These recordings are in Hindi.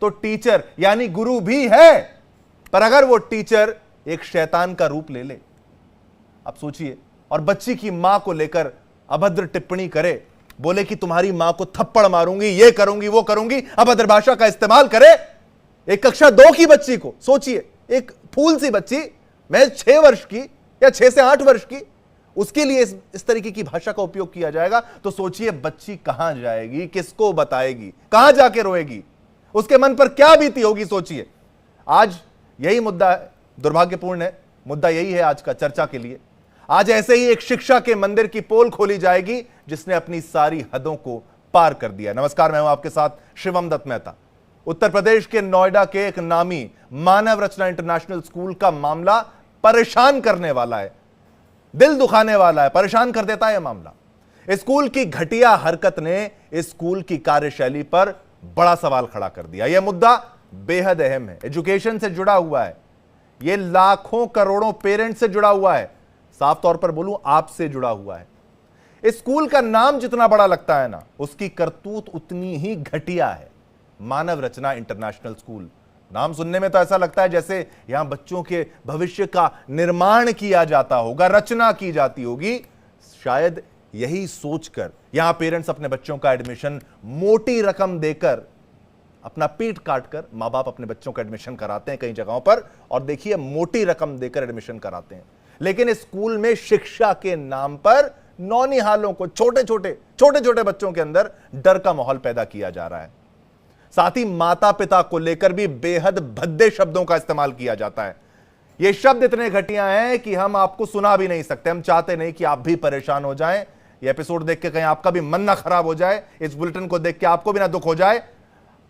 तो टीचर यानी गुरु भी है, पर अगर वो टीचर एक शैतान का रूप ले ले, आप सोचिए, और बच्ची की मां को लेकर अभद्र टिप्पणी करे, बोले कि तुम्हारी मां को थप्पड़ मारूंगी, ये करूंगी, वो करूंगी, अभद्र भाषा का इस्तेमाल करे एक कक्षा 2 की बच्ची को। सोचिए, एक फूल सी बच्ची, महज 6 वर्ष की या 6 से 8 वर्ष की, उसके लिए इस तरीके की भाषा का उपयोग किया जाएगा, तो सोचिए बच्ची कहां जाएगी, किसको बताएगी, कहां जाके रोएगी, उसके मन पर क्या बीती होगी। सोचिए, आज यही मुद्दा है, दुर्भाग्यपूर्ण है, मुद्दा यही है आज का चर्चा के लिए। आज ऐसे ही एक शिक्षा के मंदिर की पोल खोली जाएगी जिसने अपनी सारी हदों को पार कर दिया। नमस्कार, मैं हूं आपके साथ शिवम दत्त मेहता। उत्तर प्रदेश के नोएडा के एक नामी मानव रचना इंटरनेशनल स्कूल का मामला परेशान करने वाला है, दिल दुखाने वाला है, परेशान कर देता है यह मामला। स्कूल की घटिया हरकत ने इस स्कूल की कार्यशैली पर बड़ा सवाल खड़ा कर दिया। यह मुद्दा बेहद अहम है, एजुकेशन से जुड़ा हुआ है, यह लाखों करोड़ों पेरेंट्स से जुड़ा हुआ है, साफ तौर पर बोलूं आपसे जुड़ा हुआ है। इस स्कूल का नाम जितना बड़ा लगता है ना, उसकी करतूत उतनी ही घटिया है। मानव रचना इंटरनेशनल स्कूल, नाम सुनने में तो ऐसा लगता है जैसे यहां बच्चों के भविष्य का निर्माण किया जाता होगा, रचना की जाती होगी। शायद यही सोचकर यहां पेरेंट्स अपने बच्चों का एडमिशन मोटी रकम देकर, अपना पीठ काटकर मां बाप अपने बच्चों का एडमिशन कराते हैं कई जगहों पर, और देखिए मोटी रकम देकर एडमिशन कराते हैं। लेकिन इस स्कूल में शिक्षा के नाम पर नौनिहालों को, छोटे छोटे बच्चों के अंदर डर का माहौल पैदा किया जा रहा है। साथ ही माता पिता को लेकर भी बेहद भद्दे शब्दों का इस्तेमाल किया जाता है। ये शब्द इतने घटिया हैं कि हम आपको सुना भी नहीं सकते। हम चाहते नहीं कि आप भी परेशान हो जाएं, ये एपिसोड देख के कहीं आपका भी मन ना खराब हो जाए, इस बुलेटिन को देख के आपको भी ना दुख हो जाए।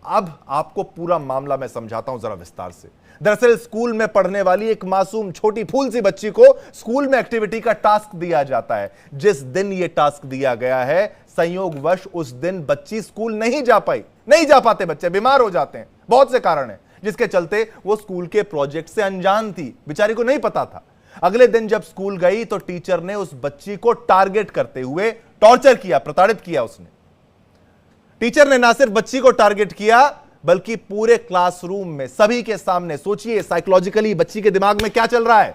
अब आपको पूरा मामला मैं समझाता हूं जरा विस्तार से। दरअसल स्कूल में पढ़ने वाली एक मासूम छोटी फूल सी बच्ची को स्कूल में एक्टिविटी का टास्क दिया जाता है। जिस दिन यह टास्क दिया गया है, संयोगवश उस दिन बच्ची स्कूल नहीं जा पाई। नहीं जा पाते बच्चे, बीमार हो जाते हैं, बहुत से कारण हैं, जिसके चलते वो स्कूल के प्रोजेक्ट से अनजान थी, बेचारी को नहीं पता था। अगले दिन जब स्कूल गई तो टीचर ने उस बच्ची को टारगेट करते हुए टॉर्चर किया, प्रताड़ित किया। उसने, टीचर ने ना सिर्फ बच्ची को टारगेट किया बल्कि पूरे क्लासरूम में सभी के सामने, सोचिए साइकोलॉजिकली बच्ची के दिमाग में क्या चल रहा है,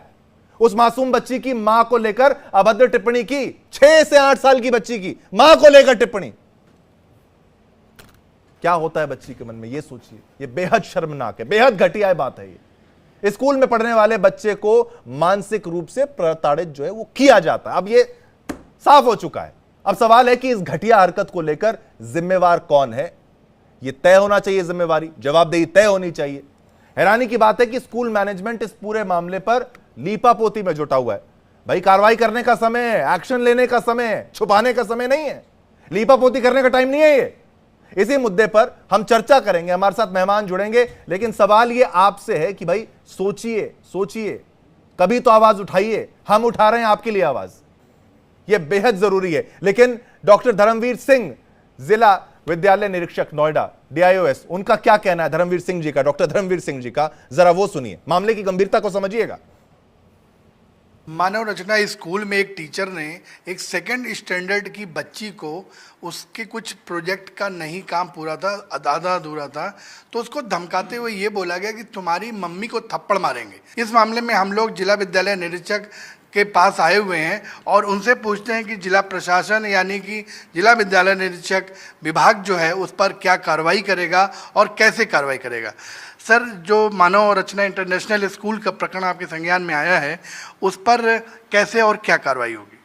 उस मासूम बच्ची की मां को लेकर अभद्र टिप्पणी की। 6 से 8 साल की बच्ची की मां को लेकर टिप्पणी। क्या होता है बच्ची के मन में, यह सोचिए। यह बेहद शर्मनाक है, बेहद घटिया बात है। ये स्कूल में पढ़ने वाले बच्चे को मानसिक रूप से प्रताड़ित जो है वो किया जाता है। अब यह साफ हो चुका है। अब सवाल है कि इस घटिया हरकत को लेकर जिम्मेवार कौन है। यह तय होना चाहिए, जिम्मेवारी, जवाबदेही तय होनी चाहिए। हैरानी की बात है कि स्कूल मैनेजमेंट इस पूरे मामले पर लीपापोती में जुटा हुआ है। भाई, कार्रवाई करने का समय है, एक्शन लेने का समय है, छुपाने का समय नहीं है, लीपापोती करने का टाइम नहीं है ये। इसी मुद्दे पर हम चर्चा करेंगे, हमारे साथ मेहमान जुड़ेंगे। लेकिन सवाल यह आपसे है कि भाई सोचिए, कभी तो आवाज उठाइए। हम उठा रहे हैं आपके लिए आवाज, यह बेहद जरूरी है। लेकिन डॉक्टर धर्मवीर सिंह, जिला विद्यालय निरीक्षक नोएडा, DIOS, उनका क्या कहना है, धर्मवीर सिंह जी का, डॉक्टर धर्मवीर सिंह जी का, जरा वो सुनिए, मामले की गंभीरता को समझिएगा। मानव रचना स्कूल में एक टीचर ने एक सेकंड स्टैंडर्ड की बच्ची को, उसके कुछ प्रोजेक्ट का नहीं काम पूरा था, आधा अधूरा था, तो उसको धमकाते हुए ये बोला गया कि तुम्हारी मम्मी को थप्पड़ मारेंगे। इस मामले में हम लोग जिला विद्यालय निरीक्षक के पास आए हुए हैं और उनसे पूछते हैं कि जिला प्रशासन यानी कि जिला विद्यालय निरीक्षक विभाग जो है उस पर क्या कार्रवाई करेगा और कैसे कार्रवाई करेगा। सर, जो मानव रचना इंटरनेशनल स्कूल का प्रकरण आपके संज्ञान में आया है, उस पर कैसे और क्या कार्रवाई होगी?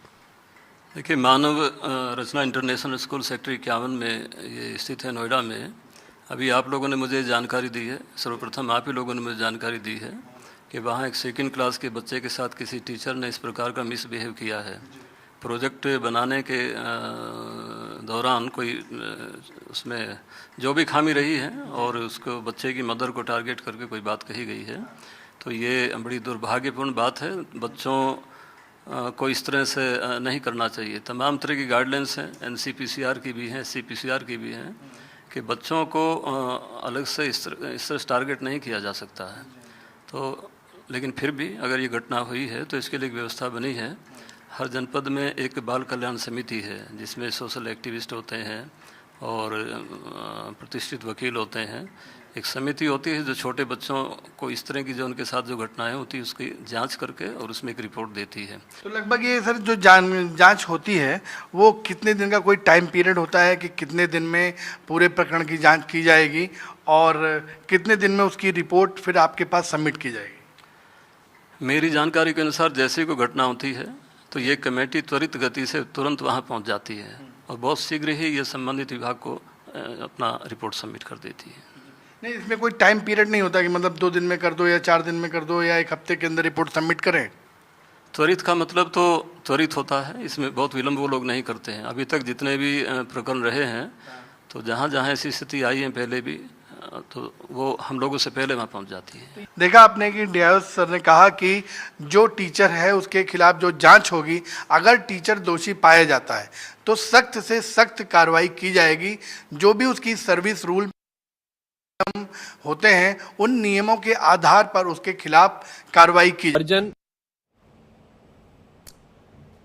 देखिए, मानव रचना इंटरनेशनल स्कूल सेक्टर 51 में ये स्थित है, नोएडा में। अभी आप लोगों ने मुझे जानकारी दी है, सर्वप्रथम आप ही लोगों ने मुझे जानकारी दी है कि वहाँ एक सेकंड क्लास के बच्चे के साथ किसी टीचर ने इस प्रकार का मिसबिहेव किया है। प्रोजेक्ट बनाने के दौरान कोई उसमें जो भी खामी रही है और उसको बच्चे की मदर को टारगेट करके कोई बात कही गई है, तो ये बड़ी दुर्भाग्यपूर्ण बात है। बच्चों को इस तरह से नहीं करना चाहिए। तमाम तरह की गाइडलाइंस हैं, NCPCR की भी हैं, CPCR की भी हैं, कि बच्चों को अलग से इस तरह से टारगेट नहीं किया जा सकता है। तो लेकिन फिर भी अगर ये घटना हुई है तो इसके लिए एक व्यवस्था बनी है। हर जनपद में एक बाल कल्याण समिति है जिसमें सोशल एक्टिविस्ट होते हैं और प्रतिष्ठित वकील होते हैं। एक समिति होती है जो छोटे बच्चों को इस तरह की जो उनके साथ जो घटनाएं होती है उसकी जांच करके और उसमें एक रिपोर्ट देती है। तो लगभग ये सर जो जांच होती है वो कितने दिन का कोई टाइम पीरियड होता है कि कितने दिन में पूरे प्रकरण की जांच की जाएगी और कितने दिन में उसकी रिपोर्ट फिर आपके पास सबमिट की जाएगी? मेरी जानकारी के अनुसार जैसे कोई घटना होती है तो ये कमेटी त्वरित गति से तुरंत वहाँ पहुँच जाती है और बहुत शीघ्र ही ये संबंधित विभाग को अपना रिपोर्ट सबमिट कर देती है। नहीं, इसमें कोई टाइम पीरियड नहीं होता कि मतलब 2 दिन में कर दो या 4 दिन में कर दो या 1 हफ्ते के अंदर रिपोर्ट सबमिट करें? त्वरित का मतलब तो त्वरित होता है, इसमें बहुत विलंब वो लोग नहीं करते हैं। अभी तक जितने भी प्रकरण रहे हैं तो जहाँ जहाँ ऐसी स्थिति आई है पहले भी तो वो हम लोगों से पहले वहाँ पहुँच जाती है। देखा आपने कि डियास सर ने कहा कि जो टीचर है उसके खिलाफ जो जांच होगी, अगर टीचर दोषी पाया जाता है तो सख्त से सख्त कार्रवाई की जाएगी। जो भी उसकी सर्विस रूल होते हैं उन नियमों के आधार पर उसके खिलाफ कार्रवाई की जाए।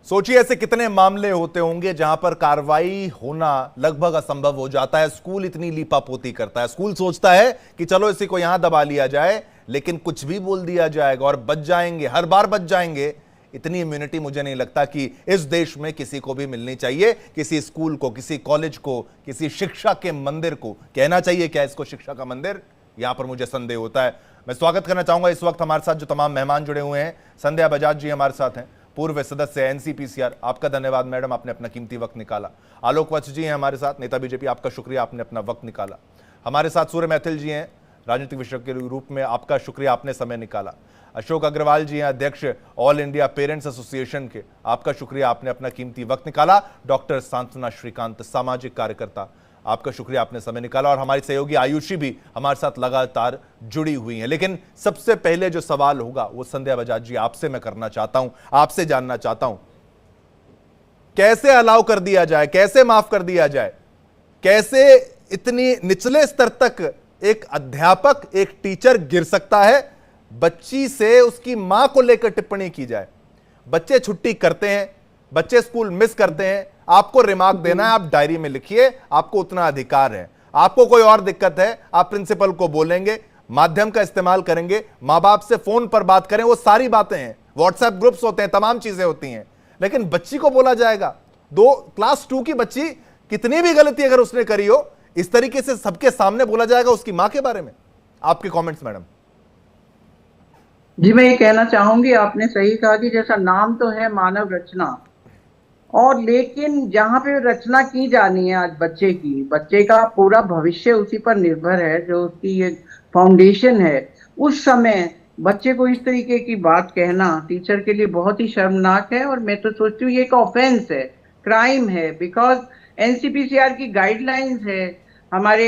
सोचिए ऐसे कितने मामले होते होंगे जहां पर कार्रवाई होना लगभग असंभव हो जाता है। स्कूल इतनी लीपापोती करता है, स्कूल सोचता है कि चलो इसी को यहां दबा लिया जाए, लेकिन कुछ भी बोल दिया जाएगा और बच जाएंगे, हर बार बच जाएंगे। इतनी इम्यूनिटी मुझे नहीं लगता कि इस देश में किसी को भी मिलनी चाहिए। किसी स्कूल को, किसी कॉलेज को, किसी शिक्षा के मंदिर को कहना चाहिए क्या इसको शिक्षा का मंदिर? यहां पर मुझे संदेह होता है। मैं स्वागत करना चाहूंगा इस वक्त हमारे साथ जो तमाम मेहमान जुड़े हुए हैं। संध्या बजाज जी हमारे साथ हैं, पूर्व सदस्य एनसीपीसीआर, आपका धन्यवाद मैडम, आपने अपना कीमती वक्त निकाला। आलोक वत्स जी हैं हमारे साथ, नेता बीजेपी, आपका शुक्रिया, आपने अपना वक्त निकाला। हमारे साथ सूर्य मैथिल जी हैं, राजनीतिक विशेषज्ञ के रूप में, आपका शुक्रिया, आपने समय निकाला। अशोक अग्रवाल जी हैं, अध्यक्ष ऑल इंडिया पेरेंट्स एसोसिएशन के, आपका शुक्रिया, आपने अपना कीमती वक्त निकाला। डॉक्टर सांत्वना श्रीकांत, सामाजिक कार्यकर्ता, आपका शुक्रिया, आपने समय निकाला। और हमारी सहयोगी आयुषी भी हमारे साथ लगातार जुड़ी हुई हैं। लेकिन सबसे पहले जो सवाल होगा वो संध्या बजाज जी आपसे मैं करना चाहता हूं, आपसे जानना चाहता हूं, कैसे अलाउ कर दिया जाए, कैसे माफ कर दिया जाए, कैसे इतनी निचले स्तर तक एक अध्यापक, एक टीचर गिर सकता है? बच्ची से उसकी मां को लेकर टिप्पणी की जाए। बच्चे छुट्टी करते हैं, बच्चे स्कूल मिस करते हैं, आपको रिमार्क देना है, आप डायरी में लिखिए, आपको उतना अधिकार है। आपको कोई और दिक्कत है, आप प्रिंसिपल को बोलेंगे, माध्यम का इस्तेमाल करेंगे, मां बाप से फोन पर बात करें, वो सारी बातें हैं, व्हाट्सएप ग्रुप्स होते हैं, तमाम चीजें होती हैं। लेकिन बच्ची को बोला जाएगा, क्लास 2 की बच्ची कितनी भी गलती अगर उसने करी हो, इस तरीके से सबके सामने बोला जाएगा उसकी मां के बारे में? आपके कमेंट्स मैडम। जी, मैं ये कहना चाहूंगी, आपने सही कहा कि जैसा नाम तो है मानव रचना, और लेकिन जहाँ पे रचना की जानी है आज बच्चे का पूरा भविष्य उसी पर निर्भर है, जो उसकी एक फाउंडेशन है। उस समय बच्चे को इस तरीके की बात कहना टीचर के लिए बहुत ही शर्मनाक है, और मैं तो सोचती हूँ ये एक ऑफेंस है, क्राइम है। बिकॉज एनसीपीसीआर की गाइडलाइंस है, हमारे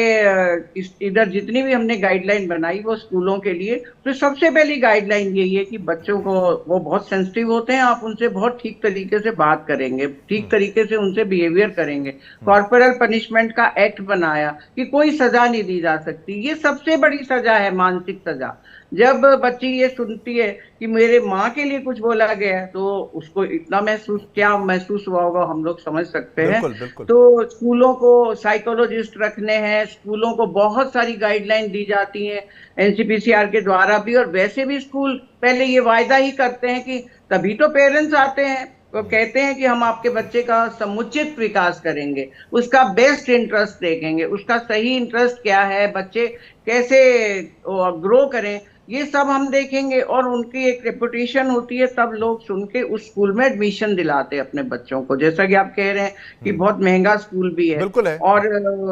इधर जितनी भी हमने गाइडलाइन बनाई वो स्कूलों के लिए, तो सबसे पहली गाइडलाइन यही है कि बच्चों को, वो बहुत सेंसिटिव होते हैं, आप उनसे बहुत ठीक तरीके से बात करेंगे, ठीक तरीके से उनसे बिहेवियर करेंगे। कॉर्पोरल पनिशमेंट का एक्ट बनाया कि कोई सजा नहीं दी जा सकती, ये सबसे बड़ी सजा है, मानसिक सजा। जब बच्ची ये सुनती है कि मेरे माँ के लिए कुछ बोला गया, तो उसको इतना क्या महसूस हुआ होगा हम लोग समझ सकते हैं। बिल्कुल, बिल्कुल। तो स्कूलों को साइकोलॉजिस्ट रखने हैं, स्कूलों को बहुत सारी गाइडलाइन दी जाती हैं एनसीपीसीआर के द्वारा भी, और वैसे भी स्कूल पहले ये वायदा ही करते हैं कि तभी तो पेरेंट्स आते हैं, वो कहते हैं कि हम आपके बच्चे का समुचित विकास करेंगे, उसका बेस्ट इंटरेस्ट देखेंगे, उसका सही इंटरेस्ट क्या है, बच्चे कैसे ग्रो करें, ये सब हम देखेंगे। और उनकी एक रेपुटेशन होती है, तब लोग सुन के उस स्कूल में एडमिशन दिलाते हैं अपने बच्चों को। जैसा कि आप कह रहे हैं कि बहुत महंगा स्कूल भी है, बिल्कुल है। और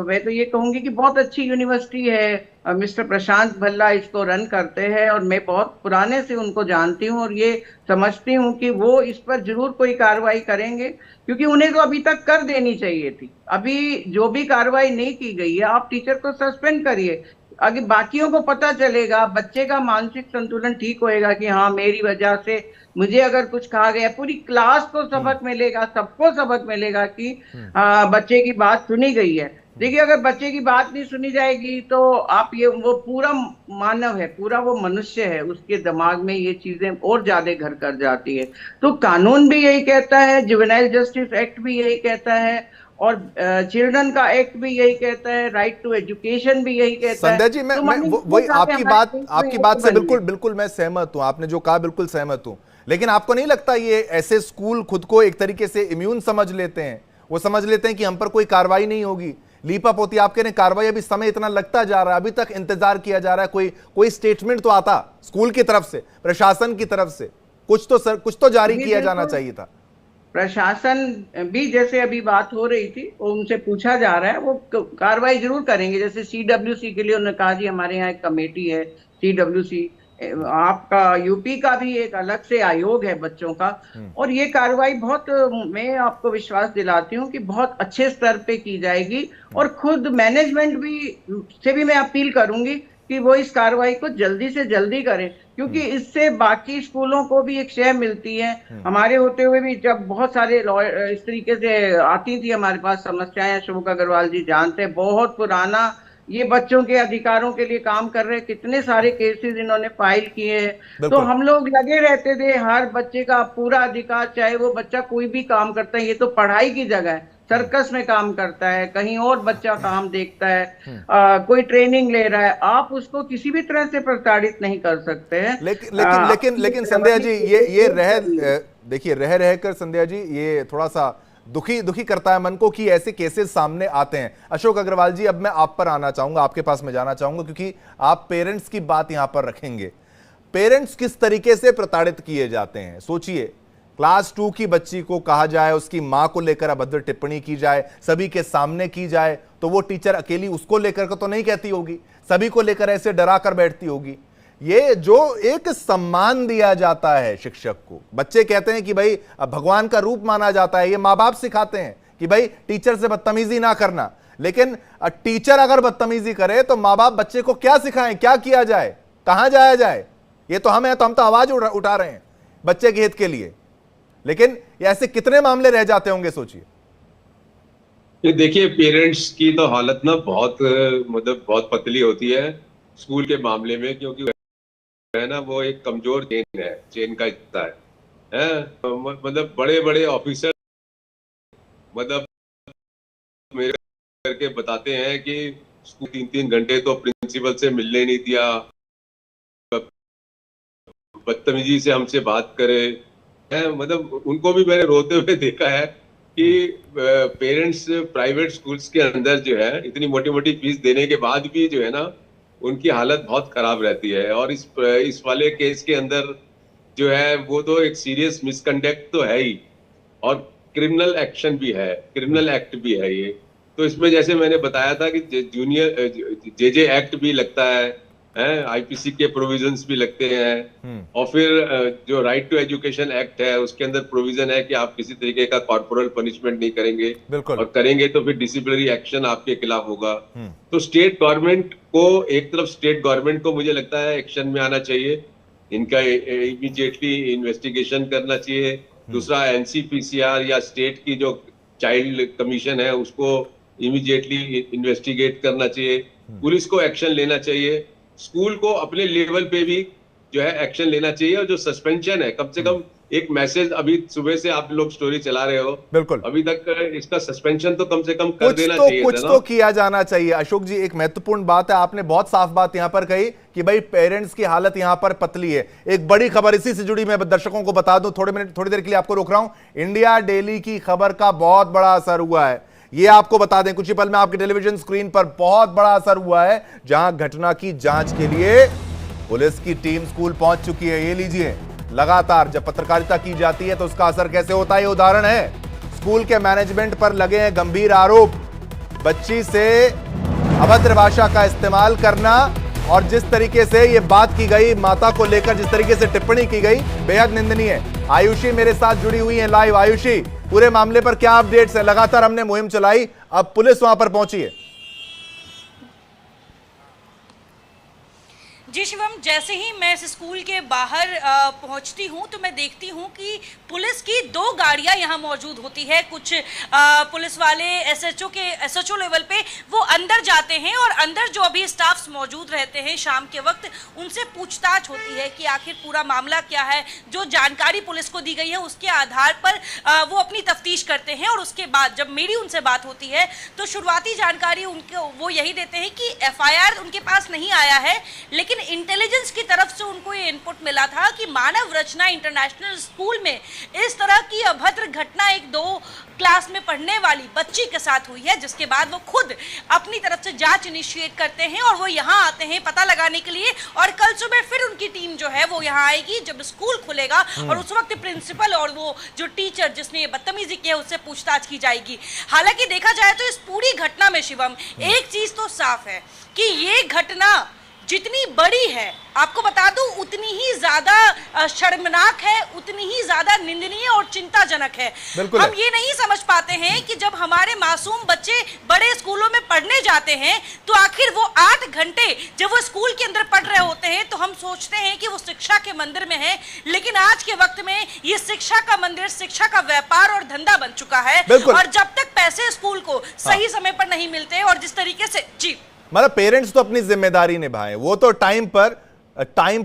मैं तो ये कहूंगी कि बहुत अच्छी यूनिवर्सिटी है, मिस्टर प्रशांत भल्ला इसको रन करते हैं, और मैं बहुत पुराने से उनको जानती हूँ, और ये समझती हूँ कि वो इस पर जरूर कोई कार्रवाई करेंगे, क्योंकि उन्हें तो अभी तक कर देनी चाहिए थी। अभी जो भी कार्रवाई नहीं की गई है, आप टीचर को सस्पेंड करिए, आगे बाकियों को पता चलेगा, बच्चे का मानसिक संतुलन ठीक होएगा कि हाँ, मेरी वजह से मुझे अगर कुछ कहा गया, पूरी क्लास को सबक मिलेगा, सबको सबक मिलेगा कि बच्चे की बात सुनी गई है। देखिए, अगर बच्चे की बात नहीं सुनी जाएगी तो आप ये, वो पूरा मानव है, पूरा वो मनुष्य है, उसके दिमाग में ये चीजें और ज्यादा घर कर जाती है। तो कानून भी यही कहता है, जुवेनाइल जस्टिस एक्ट भी यही कहता है, और चिल्ड्रन का एक्ट भी यही कहता है, राइट टू एजुकेशन भी यही कहता है। संध्या जी, मैं वही आपकी बात से बिल्कुल मैं सहमत हूं, आपने जो कहा बिल्कुल सहमत हूं, लेकिन आपको नहीं लगता ये ऐसे स्कूल खुद को एक तरीके से इम्यून समझ लेते हैं? वो समझ लेते हैं कि हम पर कोई कार्रवाई नहीं होगी, लीपा पोती आपके ने कार्रवाई, अभी समय इतना लगता जा रहा है, अभी तक इंतजार किया जा रहा है, कोई स्टेटमेंट तो आता स्कूल की तरफ से, प्रशासन की तरफ से, कुछ तो जारी किया जाना चाहिए था। प्रशासन भी, जैसे अभी बात हो रही थी, वो उनसे पूछा जा रहा है, वो कार्रवाई जरूर करेंगे। जैसे CWC के लिए उन्होंने कहा जी हमारे यहाँ एक कमेटी है CWC, आपका यूपी का भी एक अलग से आयोग है बच्चों का, और ये कार्रवाई बहुत, मैं आपको विश्वास दिलाती हूँ कि बहुत अच्छे स्तर पे की जाएगी। और खुद मैनेजमेंट से भी मैं अपील करूंगी कि वो इस कार्रवाई को जल्दी से जल्दी करें, क्योंकि इससे बाकी स्कूलों को भी एक शय मिलती है। हमारे होते हुए भी जब बहुत सारे इस तरीके से आती थी हमारे पास समस्याएं, अशोक अग्रवाल जी जानते हैं, बहुत पुराना, ये बच्चों के अधिकारों के लिए काम कर रहे हैं, कितने सारे केसेस इन्होंने फाइल किए हैं। तो हम लोग लगे रहते थे, हर बच्चे का पूरा अधिकार, चाहे वो बच्चा कोई भी काम करता है, ये तो पढ़ाई की जगह है, सर्कस में काम करता है, कहीं और बच्चा काम देखता है, कोई ट्रेनिंग ले रहा है, आप उसको किसी भी तरह से प्रताड़ित नहीं कर सकते हैं। लेकिन संध्या जी, ये रह कर संध्या जी, ये थोड़ा सा दुखी करता है मन को कि ऐसे केसेस सामने आते हैं। अशोक अग्रवाल जी, अब मैं आप पर आना चाहूंगा, आपके पास में जाना चाहूंगा, क्योंकि आप पेरेंट्स की बात यहां पर रखेंगे। पेरेंट्स किस तरीके से प्रताड़ित किए जाते हैं? सोचिए, क्लास 2 की बच्ची को कहा जाए, उसकी मां को लेकर अभद्र टिप्पणी की जाए, सभी के सामने की जाए, तो वो टीचर अकेली उसको लेकर तो नहीं कहती होगी, सभी को लेकर ऐसे डरा कर बैठती होगी। ये जो एक सम्मान दिया जाता है शिक्षक को, बच्चे कहते हैं कि भाई भगवान का रूप माना जाता है, ये माँ बाप सिखाते हैं कि भाई टीचर से बदतमीजी ना करना, लेकिन टीचर अगर बदतमीजी करे तो माँ बाप बच्चे को क्या सिखाएं, क्या किया जाए, कहां जाया जाए? ये तो हम तो आवाज उठा रहे हैं बच्चे के हित के लिए, लेकिन ऐसे कितने मामले रह जाते होंगे, सोचिए। देखिए, पेरेंट्स की तो हालत ना बहुत बहुत पतली होती है स्कूल के मामले में, क्योंकि है ना, वो एक कमजोर चेन का हिस्सा है। बड़े बड़े ऑफिसर मेरे करके बताते हैं कि स्कूल 3-3 घंटे तो प्रिंसिपल से मिलने नहीं दिया, बदतमीजी से हमसे बात करे है। उनको भी मैंने रोते हुए देखा है कि पेरेंट्स प्राइवेट स्कूल्स के अंदर जो है इतनी मोटी मोटी फीस देने के बाद भी जो है ना, उनकी हालत बहुत खराब रहती है। और इस वाले केस के अंदर जो है वो तो एक सीरियस मिसकंडक्ट तो है ही, और क्रिमिनल एक्शन भी है, क्रिमिनल एक्ट भी है ये। तो इसमें जैसे मैंने बताया था कि जूनियर जे एक्ट भी लगता है, आईपीसी के प्रोविजंस भी लगते हैं, और फिर जो राइट टू एजुकेशन एक्ट है उसके अंदर प्रोविजन है कि आप किसी तरीके का कॉर्पोरल पनिशमेंट नहीं करेंगे, और करेंगे तो फिर डिसिप्लिनरी एक्शन आपके खिलाफ होगा। तो स्टेट गवर्नमेंट को, एक तरफ स्टेट गवर्नमेंट को मुझे लगता है एक्शन में आना चाहिए, इनका इमीडिएटली इन्वेस्टिगेशन करना चाहिए। दूसरा, एनसीपीसीआर या स्टेट की जो चाइल्ड कमीशन है उसको इमीडिएटली इन्वेस्टिगेट करना चाहिए, पुलिस को एक्शन लेना चाहिए, स्कूल को अपने लेवल पे भी जो है एक्शन लेना चाहिए। और जो सस्पेंशन है, कम से कम एक मैसेज, अभी सुबह से आप लोग स्टोरी चला रहे हो, बिल्कुल, अभी तक इसका सस्पेंशन तो कम से कम कर देना चाहिए, कुछ तो किया जाना चाहिए। अशोक जी, एक महत्वपूर्ण बात है, आपने बहुत साफ बात यहां पर कही कि भाई पेरेंट्स की हालत यहां पर पतली है। एक बड़ी खबर इसी से जुड़ी मैं दर्शकों को बता दूं, थोड़ी देर के लिए आपको रोक रहा हूं। इंडिया डेली की खबर का बहुत बड़ा असर हुआ है, ये आपको बता दें, कुछ ही पल में आपके टेलीविजन स्क्रीन पर बहुत बड़ा असर हुआ है, जहां घटना की जांच के लिए पुलिस की टीम स्कूल पहुंच चुकी है। ये लीजिए, लगातार जब पत्रकारिता की जाती है तो उसका असर कैसे होता है, ये उदाहरण है। स्कूल के मैनेजमेंट पर लगे हैं गंभीर आरोप, बच्ची से अभद्र भाषा का इस्तेमाल करना, और जिस तरीके से ये बात की गई, माता को लेकर जिस तरीके से टिप्पणी की गई, बेहद निंदनीय है। आयुषी मेरे साथ जुड़ी हुई है लाइव। आयुषी, पूरे मामले पर क्या अपडेट्स है? लगातार हमने मुहिम चलाई, अब पुलिस वहां पर पहुंची है। जी शिवम, जैसे ही मैं इस स्कूल के बाहर पहुंचती हूं तो मैं देखती हूं कि पुलिस की 2 गाड़ियां यहां मौजूद होती है। कुछ पुलिस वाले एसएचओ लेवल पे वो अंदर जाते हैं और अंदर जो अभी स्टाफ्स मौजूद रहते हैं शाम के वक्त, उनसे पूछताछ होती है कि आखिर पूरा मामला क्या है। जो जानकारी पुलिस को दी गई है उसके आधार पर वो अपनी तफ्तीश करते हैं और उसके बाद जब मेरी उनसे बात होती है तो शुरुआती जानकारी उनको वो यही देते हैं कि एफआईआर उनके पास नहीं आया है, लेकिन इंटेलिजेंस की तरफ से उनको ये इनपुट मिला था कि मानव रचना इंटरनेशनल स्कूल में इस तरह की अभद्र घटना एक 2 क्लास में पढ़ने वाली बच्ची के साथ हुई है, जिसके बाद वो खुद अपनी तरफ से जांच इनिशिएट करते हैं और वो यहाँ आते हैं पता लगाने के लिए। और कल सुबह फिर उनकी टीम जो है वो यहाँ आएगी जब स्कूल खुलेगा और उस वक्त प्रिंसिपल और वो जो टीचर जिसने ये बदतमीजी की है उससे पूछताछ की जाएगी। हालांकि देखा जाए तो इस पूरी घटना में शिवम एक चीज तो साफ है कि ये घटना जितनी बड़ी है, आपको बता दूं, उतनी ही ज्यादा शर्मनाक है, उतनी ही ज्यादा निंदनीय और चिंताजनक है। हम ये नहीं समझ पाते हैं कि जब हमारे मासूम बच्चे बड़े स्कूलों में पढ़ने जाते हैं तो आखिर वो 8 घंटे जब वो स्कूल के अंदर पढ़ रहे होते हैं तो हम सोचते हैं कि वो शिक्षा के मंदिर में है, लेकिन आज के वक्त में ये शिक्षा का मंदिर शिक्षा का व्यापार और धंधा बन चुका है। और जब तक पैसे स्कूल को सही समय पर नहीं मिलते और जिस तरीके से जी मतलब पेरेंट्स तो अपनी जिम्मेदारी निभाएं, वो तो टाइम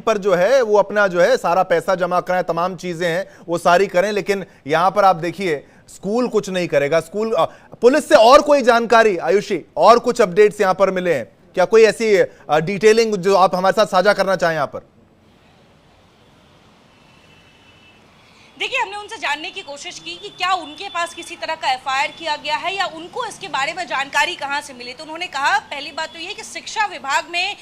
पर जो है वो अपना जो है सारा पैसा जमा कराएं, तमाम चीजें हैं वो सारी करें, लेकिन यहां पर आप देखिए स्कूल कुछ नहीं करेगा। स्कूल पुलिस से और कोई जानकारी आयुषी, और कुछ अपडेट्स यहां पर मिले हैं क्या? कोई ऐसी डिटेलिंग जो आप हमारे साथ साझा करना चाहें यहां पर? देखिए, हमने उनसे जानने की कोशिश की कि क्या उनके पास किसी तरह का एफआईआर किया गया है या उनको इसके बारे में जानकारी कहां से मिली। तो उन्होंने कहा, पहली बात तो ये कि शिक्षा विभाग में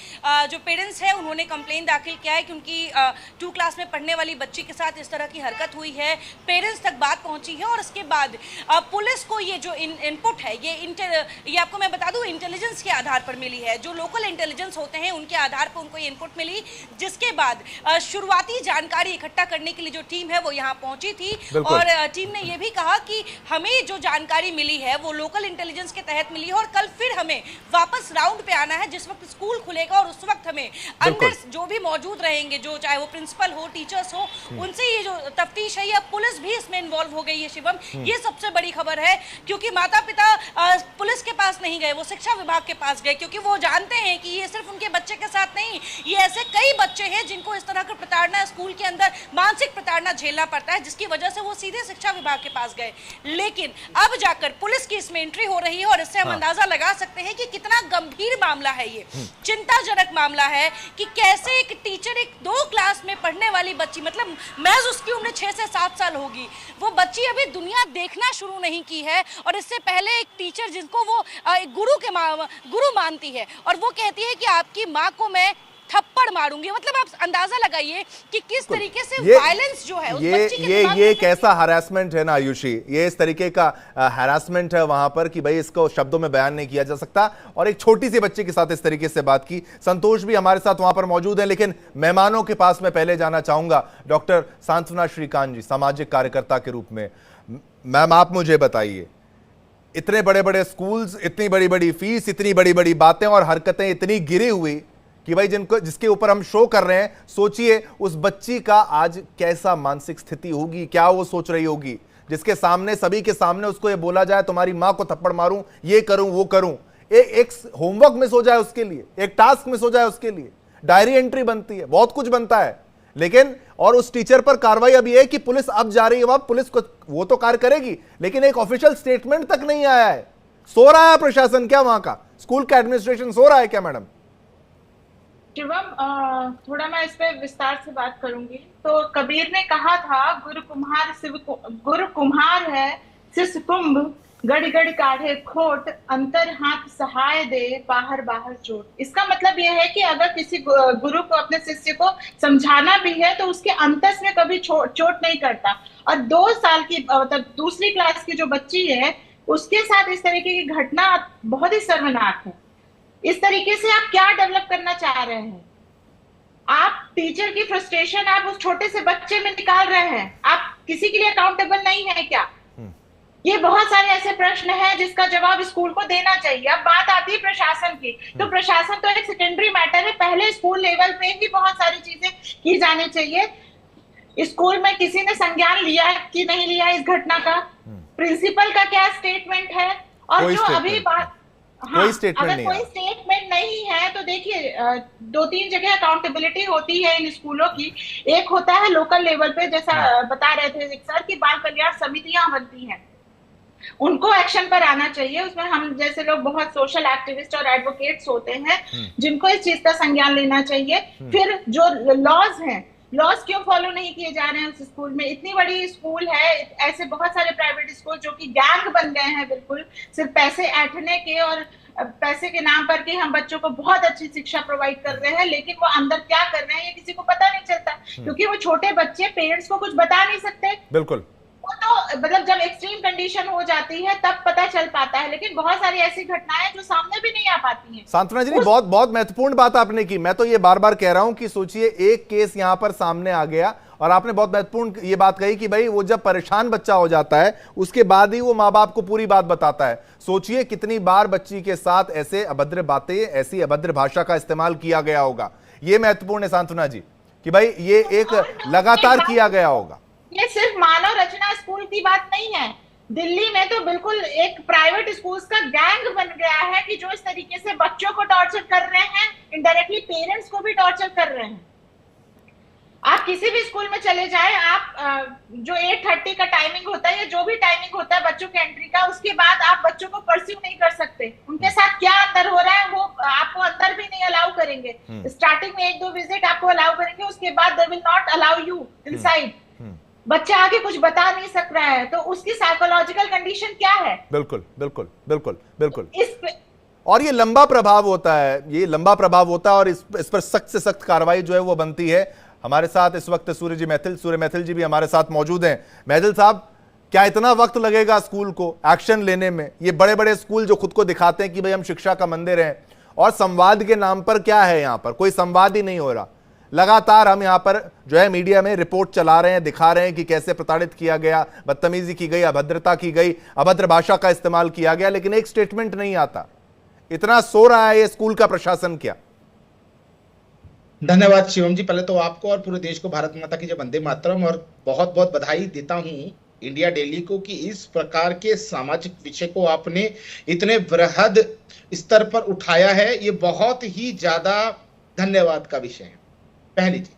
जो पेरेंट्स हैं उन्होंने कंप्लेन दाखिल किया है कि उनकी 2 क्लास में पढ़ने वाली बच्ची के साथ इस तरह की हरकत हुई है, पेरेंट्स तक बात पहुंची है। और इसके बाद पुलिस को ये जो इनपुट है ये आपको मैं बता दूं इंटेलिजेंस के आधार पर मिली है। जो लोकल इंटेलिजेंस होते हैं उनके आधार पर उनको ये इनपुट मिली, जिसके बाद शुरुआती जानकारी इकट्ठा करने के लिए जो टीम है वो यहाँ पहुंची थी। और टीम ने यह भी कहा कि हमें जो जानकारी मिली है वो लोकल इंटेलिजेंस के तहत मिली है और कल फिर हमें वापस राउंड पे आना है जिस वक्त स्कूल खुलेगा और उस वक्त हमें अंदर जो भी मौजूद रहेंगे, जो चाहे वो प्रिंसिपल हो, टीचर्स हो, उनसे ये जो तफ्तीश है, या पुलिस भी इसमें इन्वॉल्व हो गई है शिवम। ये सबसे बड़ी खबर है क्योंकि माता पिता पुलिस के पास नहीं गए, वो शिक्षा विभाग के पास गए, क्योंकि वो जानते हैं कि ये सिर्फ उनके बच्चे के साथ नहीं, ये ऐसे कई बच्चे हैं जिनको इस तरह की प्रताड़ना स्कूल के अंदर मानसिक प्रताड़ना झेलना पड़ता है, जिसकी वजह से वो सीधे शिक्षा विभाग के पास गए। लेकिन अब जाकर पुलिस की इसमें एंट्री हो रही है और इससे हम अंदाजा लगा सकते हैं कि कितना गंभीर मामला है, ये चिंताजनक मामला है कि कैसे एक टीचर एक 2 क्लास में पढ़ने वाली बच्ची, मतलब महज उसकी उम्र 6 से 7 साल होगी, वो बच्ची अभी दुनिया देखना शुरू नहीं की है और इससे पहले एक टीचर जिनको वो गुरु मानती है और वो कहती है कि आपकी माँ को मैं थप्पड़ मारूंगी। मतलब आप अंदाजा लगाइए कि किस तरीके से वायलेंस जो है उस बच्ची के दिमाग में ये कैसा हरासमेंट है ना आयुषी, ये इस तरीके का हरासमेंट है वहां पर कि भाई इसको शब्दों में बयान नहीं किया जा सकता। और एक छोटी सी बच्ची के साथ इस तरीके से बात की। संतोष भी हमारे साथ वहां पर मौजूद है, लेकिन मेहमानों के पास मैं पहले जाना चाहूंगा डॉक्टर सांत्वना श्रीकांत जी, सामाजिक कार्यकर्ता के रूप में। मैम, आप मुझे बताइए, इतने बड़े बड़े स्कूल्स, इतनी बड़ी बड़ी फीस, इतनी बड़ी बड़ी बातें और हरकतें इतनी गिरी हुई कि भाई जिसके ऊपर हम शो कर रहे हैं, सोचिए उस बच्ची का आज कैसा मानसिक स्थिति होगी, क्या वो सोच रही होगी, जिसके सामने, सभी के सामने उसको ये बोला जाए तुम्हारी मां को थप्पड़ मारूं, ये करूं, वो करूं। एक होमवर्क मिस हो जाए उसके लिए, एक टास्क मिस हो जाए उसके लिए, डायरी एंट्री बनती है, बहुत कुछ बनता है, लेकिन और उस टीचर पर कार्रवाई अब यह है कि पुलिस अब जा रही है वहां, पुलिस को वो तो कार्य करेगी, लेकिन एक ऑफिशियल स्टेटमेंट तक नहीं आया है। सो रहा है प्रशासन क्या वहां का, स्कूल का एडमिनिस्ट्रेशन सो रहा है क्या? मैडम शिवम, थोड़ा मैं इस पे विस्तार से बात करूंगी। तो कबीर ने कहा था, गुरु कुम्हार है शिष्य कुंभ, गड़ गड़ काढ़े खोट, अंतर हाथ सहाय दे, बाहर बाहर चोट। इसका मतलब यह है कि अगर किसी गुरु को अपने शिष्य को समझाना भी है तो उसके अंतस में कभी चोट नहीं करता। और 2 साल की मतलब दूसरी क्लास की जो बच्ची है उसके साथ इस तरीके की घटना बहुत ही शर्मनाक है। इस तरीके से आप क्या डेवलप करना चाह रहे हैं? आप टीचर की फ्रस्ट्रेशन आप उस छोटे से बच्चे में निकाल रहे हैं। आप किसी के लिए अकाउंटेबल नहीं है क्या? ये बहुत सारे ऐसे प्रश्न हैं जिसका जवाब स्कूल को देना चाहिए। अब बात आती है प्रशासन की, तो प्रशासन तो एक सेकेंडरी मैटर है, पहले स्कूल लेवल पे ही बहुत सारी चीजें की जानी चाहिए। स्कूल में किसी ने संज्ञान लिया कि नहीं लिया इस घटना का, प्रिंसिपल का क्या स्टेटमेंट है, और जो अभी बात, कोई स्टेटमेंट अगर कोई स्टेटमेंट नहीं है तो देखिए 2-3 जगह अकाउंटेबिलिटी होती है इन स्कूलों की। एक होता है लोकल लेवल पे, जैसा बता रहे थे सर कि बाल कल्याण समितियां बनती हैं, उनको एक्शन पर आना चाहिए। उसमें हम जैसे लोग बहुत सोशल एक्टिविस्ट और एडवोकेट्स होते हैं जिनको इस चीज का संज्ञान लेना चाहिए। फिर जो लॉज हैं, लॉज क्यों फॉलो नहीं किए जा रहे हैं उस स्कूल में? इतनी बड़ी स्कूल है, ऐसे बहुत सारे प्राइवेट स्कूल जो कि गैंग बन गए हैं, बिल्कुल सिर्फ पैसे ऐंठने के और पैसे के नाम पर कि हम बच्चों को बहुत अच्छी शिक्षा प्रोवाइड कर रहे हैं, लेकिन वो अंदर क्या कर रहे हैं ये किसी को पता नहीं चलता, क्योंकि वो छोटे बच्चे पेरेंट्स को कुछ बता नहीं सकते। बिल्कुल, तो मतलब जब एक्सट्रीम कंडीशन हो जाती है तब पता चल पाता है, लेकिन बहुत सारी ऐसी घटनाएं जो सामने भी नहीं आ पाती हैं। सांत्वना जी, बहुत बहुत महत्वपूर्ण बात आपने की। मैं तो ये बार बार कह रहा हूं कि सोचिए, एक केस यहां पर सामने आ गया और आपने बहुत महत्वपूर्ण ये बात कही कि भाई वो जब परेशान बच्चा हो जाता है उसके बाद ही वो माँ बाप को पूरी बात बताता है। सोचिए कितनी बार बच्ची के साथ ऐसे अभद्र बातें, ऐसी अभद्र भाषा का इस्तेमाल किया गया होगा। ये महत्वपूर्ण है सांत्वना जी कि भाई ये एक लगातार किया गया होगा। ये सिर्फ मानव रचना स्कूल की बात नहीं है, दिल्ली में तो बिल्कुल एक प्राइवेट स्कूल्स का गैंग बन गया है कि जो इस तरीके से बच्चों को टॉर्चर कर रहे हैं, इनडायरेक्टली पेरेंट्स को भी टॉर्चर कर रहे हैं। आप किसी भी स्कूल में चले जाएं, आप जो 8:30 का टाइमिंग होता है या जो भी टाइमिंग होता है बच्चों के एंट्री का, उसके बाद आप बच्चों को परस्यू नहीं कर सकते। उनके साथ क्या अंदर हो रहा है वो आपको अंदर भी नहीं अलाउ करेंगे। स्टार्टिंग में 1-2 विजिट आपको अलाउ करेंगे, उसके बाद they will not allow you inside. बच्चा आगे कुछ बता नहीं सक रहा है, तो उसकी साइकोलॉजिकल कंडीशन क्या है? बिल्कुल बिल्कुल बिल्कुल बिल्कुल। इस और ये लंबा प्रभाव होता है, ये लंबा प्रभाव होता है और इस पर सख्त से सख्त कार्रवाई जो है वो बनती है। हमारे साथ इस वक्त सूर्य मैथिल जी भी हमारे साथ मौजूद हैं। मैथिल साहब, क्या इतना वक्त लगेगा स्कूल को एक्शन लेने में? ये बड़े बड़े स्कूल जो खुद को दिखाते हैं कि भाई हम शिक्षा का मंदिर हैं, और संवाद के नाम पर क्या है, यहाँ पर कोई संवाद ही नहीं हो रहा। लगातार हम यहाँ पर जो है मीडिया में रिपोर्ट चला रहे हैं, दिखा रहे हैं कि कैसे प्रताड़ित किया गया, बदतमीजी की गई, अभद्रता की गई, अभद्र भाषा का इस्तेमाल किया गया, लेकिन एक स्टेटमेंट नहीं आता। इतना सो रहा है ये स्कूल का प्रशासन क्या? धन्यवाद शिवम जी, पहले तो आपको और पूरे देश को भारत माता की जय, वंदे मातरम, और बहुत बहुत बधाई देता हूं इंडिया डेली को कि इस प्रकार के सामाजिक विषय को आपने इतने वृहद स्तर पर उठाया है। ये बहुत ही ज्यादा धन्यवाद का विषय है, पहली चीज।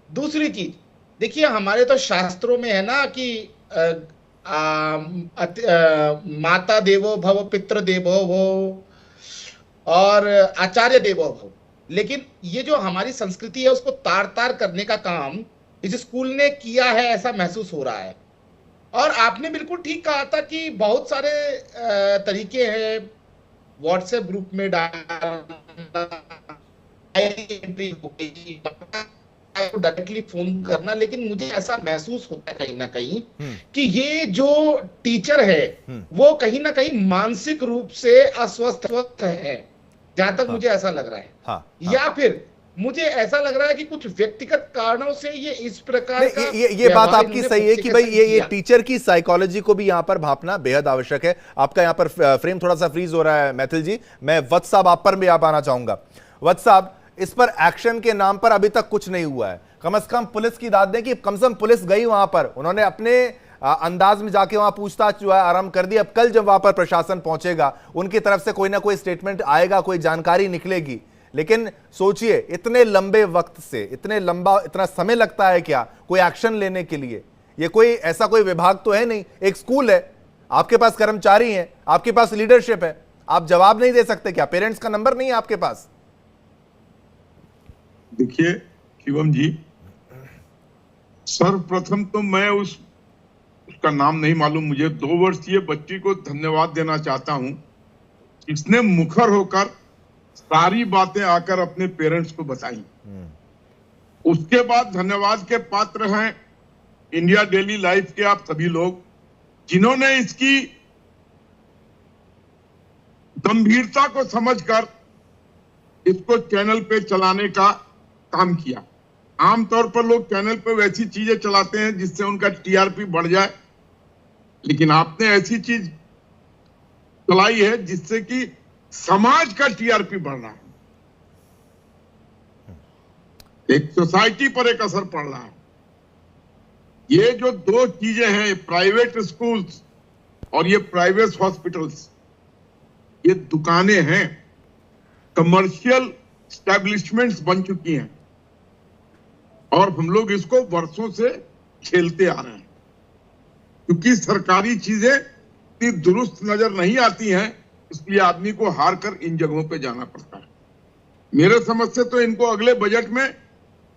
दूसरी चीज, देखिए हमारे तो शास्त्रों में है ना कि माता देवो भव, पितृ देवो भव और आचार्य देवो भव, लेकिन ये जो हमारी संस्कृति है उसको तार तार करने का काम इस स्कूल ने किया है, ऐसा महसूस हो रहा है। और आपने बिल्कुल ठीक कहा था कि बहुत सारे तरीके हैं, व्हाट्सएप ग्रुप में डायरेक्टली फोन करना, लेकिन मुझे ऐसा महसूस होता है कहीं ना कहीं कि ये जो टीचर है वो कहीं ना कहीं मानसिक रूप से अस्वस्थ है, जहां तक मुझे ऐसा लग रहा है। या फिर मुझे ऐसा लग रहा है कि कुछ व्यक्तिगत कारणों से ये इस प्रकार का ये बात आपकी सही है कि भाई ये टीचर की साइकोलॉजी को भी यहां पर भांपना बेहद आवश्यक है। आपका यहां पर फ्रेम थोड़ा सा फ्रीज हो रहा है मैथिल जी, मैं वत्स साहब आप पर भी आप आना चाहूंगा। वत्स साहब, इस पर एक्शन के नाम पर अभी तक कुछ नहीं हुआ है। कम से कम पुलिस की दाद दें कि कम से कम पुलिस गई वहां पर, उन्होंने अपने अंदाज में जाके वहां पूछताछ जो है आरंभ कर दी। अब कल जब वहां पर प्रशासन पहुंचेगा उनकी तरफ से कोई ना कोई स्टेटमेंट आएगा, कोई जानकारी निकलेगी। लेकिन सोचिए, इतने लंबे वक्त से इतना समय लगता है क्या कोई एक्शन लेने के लिए? ये कोई ऐसा कोई विभाग तो है नहीं, एक स्कूल है, आपके पास कर्मचारी हैं, आपके पास लीडरशिप है, आप जवाब नहीं दे सकते क्या? पेरेंट्स का नंबर नहीं है आपके पास? देखिए शिवम जी, सर्वप्रथम तो मैं उसका नाम नहीं मालूम मुझे, 2 वर्षीय बच्ची को धन्यवाद देना चाहता हूं, इसने मुखर होकर सारी बातें आकर अपने पेरेंट्स को बताई। उसके बाद धन्यवाद के पात्र हैं इंडिया डेली लाइफ के आप सभी लोग, जिन्होंने इसकी गंभीरता को समझकर इसको चैनल पे चलाने का काम किया। आमतौर पर लोग चैनल पे वैसी चीजें चलाते हैं जिससे उनका टीआरपी बढ़ जाए, लेकिन आपने ऐसी चीज चलाई है जिससे कि समाज का टीआरपी बढ़ रहा है, एक सोसाइटी पर एक असर पड़ रहा है। ये जो दो चीजें हैं, प्राइवेट स्कूल्स और ये प्राइवेट हॉस्पिटल्स, ये दुकानें हैं, कमर्शियल एस्टैब्लिशमेंट्स बन चुकी हैं और हम लोग इसको वर्षों से खेलते आ रहे हैं क्योंकि सरकारी चीजें इतनी दुरुस्त नजर नहीं आती हैं, इसलिए आदमी को हार कर इन जगहों पे जाना पड़ता है। मेरे समझ से तो इनको अगले बजट में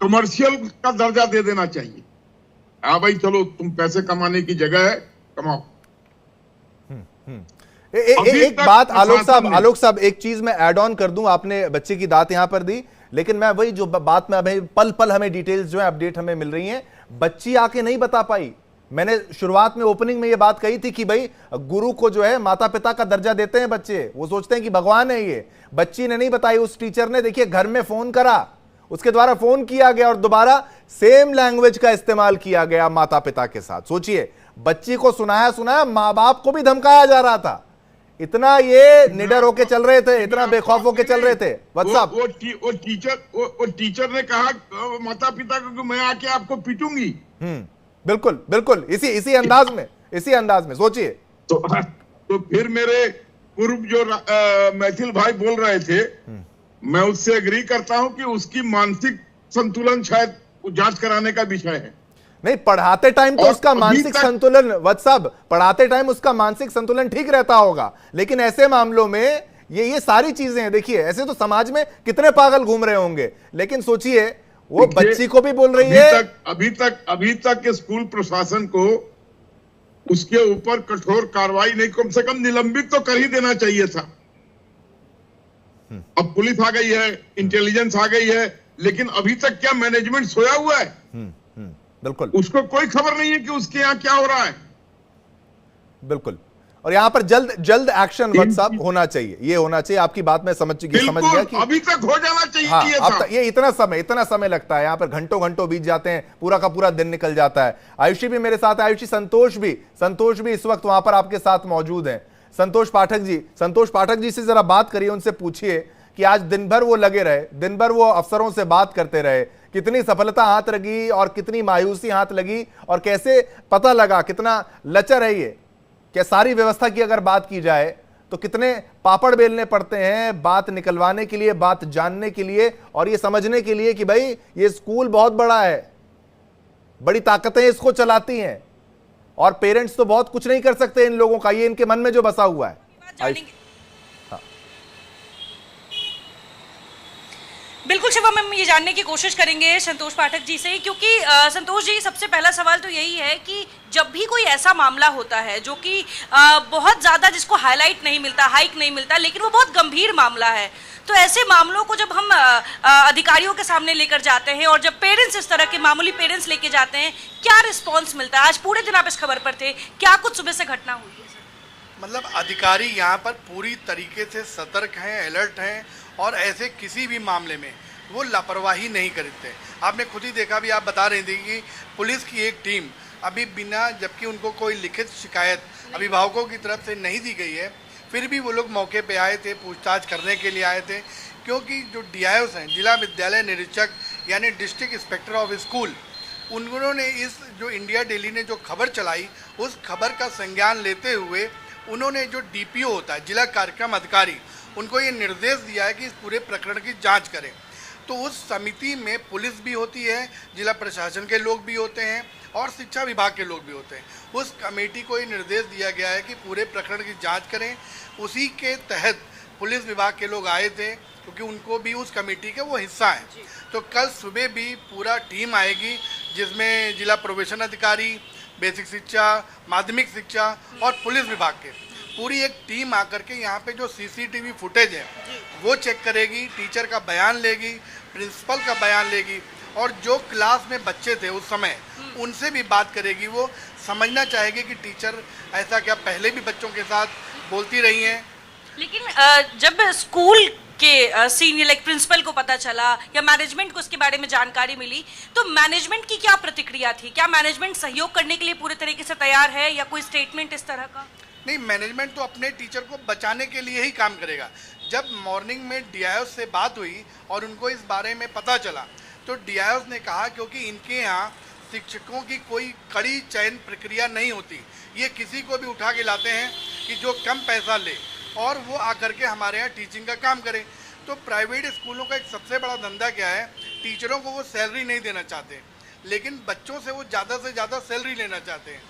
कमर्शियल का दर्जा दे देना चाहिए। हाँ भाई चलो, तुम पैसे कमाने की जगह है, कमाओ। एक बात आलोक साहब एक चीज मैं ऐड ऑन कर दूं, आपने बच्चे की दात यहां पर दी, लेकिन मैं वही जो बात में अभी पल पल हमें डिटेल्स जो है अपडेट हमें मिल रही हैं, बच्ची आके नहीं बता पाई। मैंने शुरुआत में ओपनिंग में ये बात कही थी कि भाई गुरु को जो है माता पिता का दर्जा देते हैं बच्चे, वो सोचते हैं कि भगवान है ये। बच्ची ने नहीं बताई, उस टीचर ने देखिए घर में फोन करा, उसके द्वारा फोन किया गया और दोबारा सेम लैंग्वेज का इस्तेमाल किया गया माता पिता के साथ। सोचिए, बच्ची को सुनाया मां बाप को भी धमकाया जा रहा था। इतना ये निडर होके चल रहे थे, इतना बेखौफ होके चल रहे थे। वो टीचर ने कहा माता पिता को मैं आके आपको पीटूंगी। बिल्कुल बिल्कुल, इसी अंदाज में सोचिए। तो फिर मेरे पूर्व जो मैथिल भाई बोल रहे थे, मैं उससे एग्री करता हूं कि उसकी मानसिक संतुलन शायद जांच कराने का विषय है। नहीं, पढ़ाते टाइम तो उसका मानसिक संतुलन, वत्स साहब, पढ़ाते टाइम उसका मानसिक संतुलन ठीक रहता होगा, लेकिन ऐसे मामलों में ये सारी चीजें हैं। देखिए, ऐसे तो समाज में कितने पागल घूम रहे होंगे, लेकिन सोचिए वो बच्ची को भी बोल रही है। अभी तक स्कूल प्रशासन को उसके ऊपर कठोर कार्रवाई नहीं, कम से कम निलंबित तो कर ही देना चाहिए था। अब पुलिस आ गई है, इंटेलिजेंस आ गई है, लेकिन अभी तक क्या मैनेजमेंट सोया हुआ है? बिल्कुल, उसको कोई खबर नहीं है कि उसके यहाँ क्या हो रहा है। बिल्कुल, और यहां पर जल्द एक्शन वत्स साहब होना चाहिए, ये होना चाहिए। आपकी बात में समझ गया कि अभी तक हो जाना चाहिए। हाँ, अब तक ये इतना समय लगता है, यहां पर घंटों बीत जाते हैं, पूरा का पूरा दिन निकल जाता है। आयुषी भी मेरे साथ है, आयुषी, संतोष भी इस वक्त वहां पर आपके साथ मौजूद हैं। संतोष पाठक जी से जरा बात करिए, उनसे पूछिए कि आज दिन भर वो लगे रहे, दिन भर वो अफसरों से बात करते रहे, कितनी सफलता हाथ लगी और कितनी मायूसी हाथ लगी, और कैसे पता लगा कितना लचर है ये। क्या सारी व्यवस्था की अगर बात की जाए तो कितने पापड़ बेलने पड़ते हैं बात निकलवाने के लिए, बात जानने के लिए, और ये समझने के लिए कि भाई ये स्कूल बहुत बड़ा है, बड़ी ताकतें इसको चलाती हैं, और पेरेंट्स तो बहुत कुछ नहीं कर सकते इन लोगों का, ये इनके मन में जो बसा हुआ है। बिल्कुल शिवम, हम ये जानने की कोशिश करेंगे संतोष पाठक जी से, क्योंकि संतोष जी, सबसे पहला सवाल तो यही है कि जब भी कोई ऐसा मामला होता है जो कि बहुत ज़्यादा जिसको हाईलाइट नहीं मिलता, हाइक नहीं मिलता, लेकिन वो बहुत गंभीर मामला है, तो ऐसे मामलों को जब हम अधिकारियों के सामने लेकर जाते हैं और जब पेरेंट्स इस तरह के मामूली पेरेंट्स लेके जाते हैं, क्या रिस्पॉन्स मिलता है? आज पूरे दिन आप इस खबर पर थे, क्या कुछ सुबह से घटना हुई है? मतलब अधिकारी यहाँ पर पूरी तरीके से सतर्क हैं, अलर्ट हैं, और ऐसे किसी भी मामले में वो लापरवाही नहीं करते। आपने खुद ही देखा, भी आप बता रहे थे कि पुलिस की एक टीम अभी बिना, जबकि उनको कोई लिखित शिकायत अभिभावकों की तरफ से नहीं दी गई है, फिर भी वो लोग मौके पे आए थे, पूछताछ करने के लिए आए थे, क्योंकि जो DIOs हैं, जिला विद्यालय निरीक्षक यानी डिस्ट्रिक्ट इंस्पेक्टर ऑफ स्कूल, उन्होंने इस जो इंडिया डेली ने जो खबर चलाई, उस खबर का संज्ञान लेते हुए उन्होंने जो DPO होता है, जिला कार्यक्रम अधिकारी, उनको ये निर्देश दिया है कि इस पूरे प्रकरण की जांच करें। तो उस समिति में पुलिस भी होती है, जिला प्रशासन के लोग भी होते हैं और शिक्षा विभाग के लोग भी होते हैं। उस कमेटी को ये निर्देश दिया गया है कि पूरे प्रकरण की जांच करें। उसी के तहत पुलिस विभाग के लोग आए थे, क्योंकि उनको भी उस कमेटी के वो हिस्सा हैं। तो कल सुबह भी पूरा टीम आएगी, जिसमें जिला प्रोबेशन अधिकारी, बेसिक शिक्षा, माध्यमिक शिक्षा और पुलिस विभाग के पूरी एक टीम आकर के यहाँ पे जो CCTV फुटेज है वो चेक करेगी, टीचर का बयान लेगी, प्रिंसिपल का बयान लेगी, और जो क्लास में बच्चे थे उस समय उनसे भी बात करेगी। वो समझना चाहेगी कि टीचर ऐसा क्या पहले भी बच्चों के साथ बोलती रही हैं। लेकिन जब स्कूल के सीनियर लाइक प्रिंसिपल को पता चला या मैनेजमेंट को इसके बारे में जानकारी मिली, तो मैनेजमेंट की क्या प्रतिक्रिया थी? क्या मैनेजमेंट सहयोग करने के लिए पूरे तरीके से तैयार है या कोई स्टेटमेंट इस तरह का? नहीं, मैनेजमेंट तो अपने टीचर को बचाने के लिए ही काम करेगा। जब मॉर्निंग में डीआईओ से बात हुई और उनको इस बारे में पता चला तो डीआईओ ने कहा क्योंकि इनके यहाँ शिक्षकों की कोई कड़ी चयन प्रक्रिया नहीं होती, ये किसी को भी उठा के लाते हैं कि जो कम पैसा ले और वो आकर के हमारे यहाँ टीचिंग का काम करे। तो प्राइवेट स्कूलों का एक सबसे बड़ा धंधा क्या है, टीचरों को वो सैलरी नहीं देना चाहते, लेकिन बच्चों से वो ज़्यादा से ज़्यादा सैलरी लेना चाहते हैं।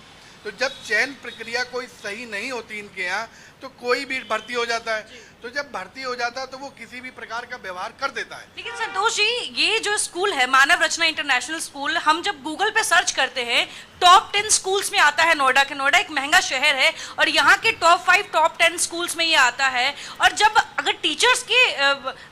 तो जब चयन प्रक्रिया कोई सही नहीं होती इनके यहाँ तो कोई भी भर्ती हो जाता है, तो जब भर्ती हो जाता है तो वो किसी भी प्रकार का व्यवहार कर देता है। लेकिन संतोष जी, ये जो स्कूल है मानव रचना इंटरनेशनल स्कूल, हम जब गूगल पे सर्च करते हैं टॉप 10 स्कूल्स में आता है नोएडा के। नोएडा एक महंगा शहर है और यहाँ के टॉप 5 टॉप 10 स्कूल्स में ये आता है। और जब अगर टीचर्स के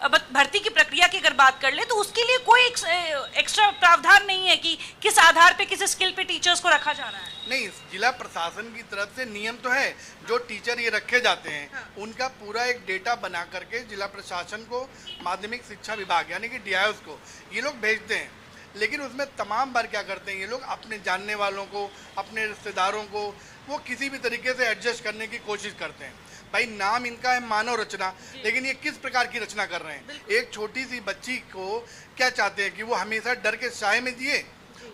भर्ती की प्रक्रिया की अगर बात कर ले तो उसके लिए कोई एक्स्ट्रा प्रावधान नहीं है कि किस आधार पे किस स्किल पे टीचर्स को रखा जा रहा है। नहीं, जिला प्रशासन की तरफ से नियम तो है, जो टीचर ये रखे जाते हैं उनका पूरा एक डेटा बना करके जिला प्रशासन को, माध्यमिक शिक्षा विभाग यानी कि डीआईओस को ये लोग भेजते हैं। लेकिन उसमें तमाम बार क्या करते हैं ये लोग, अपने जानने वालों को, अपने रिश्तेदारों को वो किसी भी तरीके से एडजस्ट करने की कोशिश करते हैं। भाई नाम इनका है मानव रचना, लेकिन ये किस प्रकार की रचना कर रहे हैं? एक छोटी सी बच्ची को क्या चाहते हैं कि वो हमेशा डर के साए में जिए?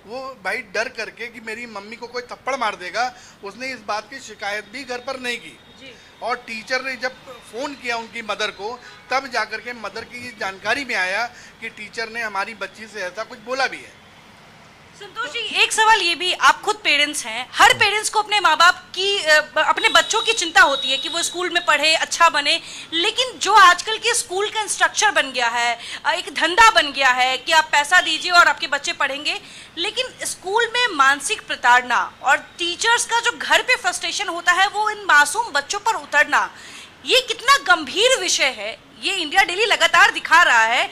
वो भाई डर करके कि मेरी मम्मी को कोई थप्पड़ मार देगा, उसने इस बात की शिकायत भी घर पर नहीं की। और टीचर ने जब फ़ोन किया उनकी मदर को, तब जाकर के मदर की ये जानकारी में आया कि टीचर ने हमारी बच्ची से ऐसा कुछ बोला भी है। संतोष जी, एक सवाल ये भी, आप खुद पेरेंट्स हैं, हर पेरेंट्स को अपने माँ बाप की, अपने बच्चों की चिंता होती है कि वो स्कूल में पढ़े, अच्छा बने। लेकिन जो आजकल के स्कूल का स्ट्रक्चर बन गया है, एक धंधा बन गया है कि आप पैसा दीजिए और आपके बच्चे पढ़ेंगे, लेकिन स्कूल में मानसिक प्रताड़ना और टीचर्स का जो घर पे फ्रस्ट्रेशन होता है वो इन मासूम बच्चों पर उतरना, ये कितना गंभीर विषय है, ये इंडिया डेली लगातार दिखा रहा है।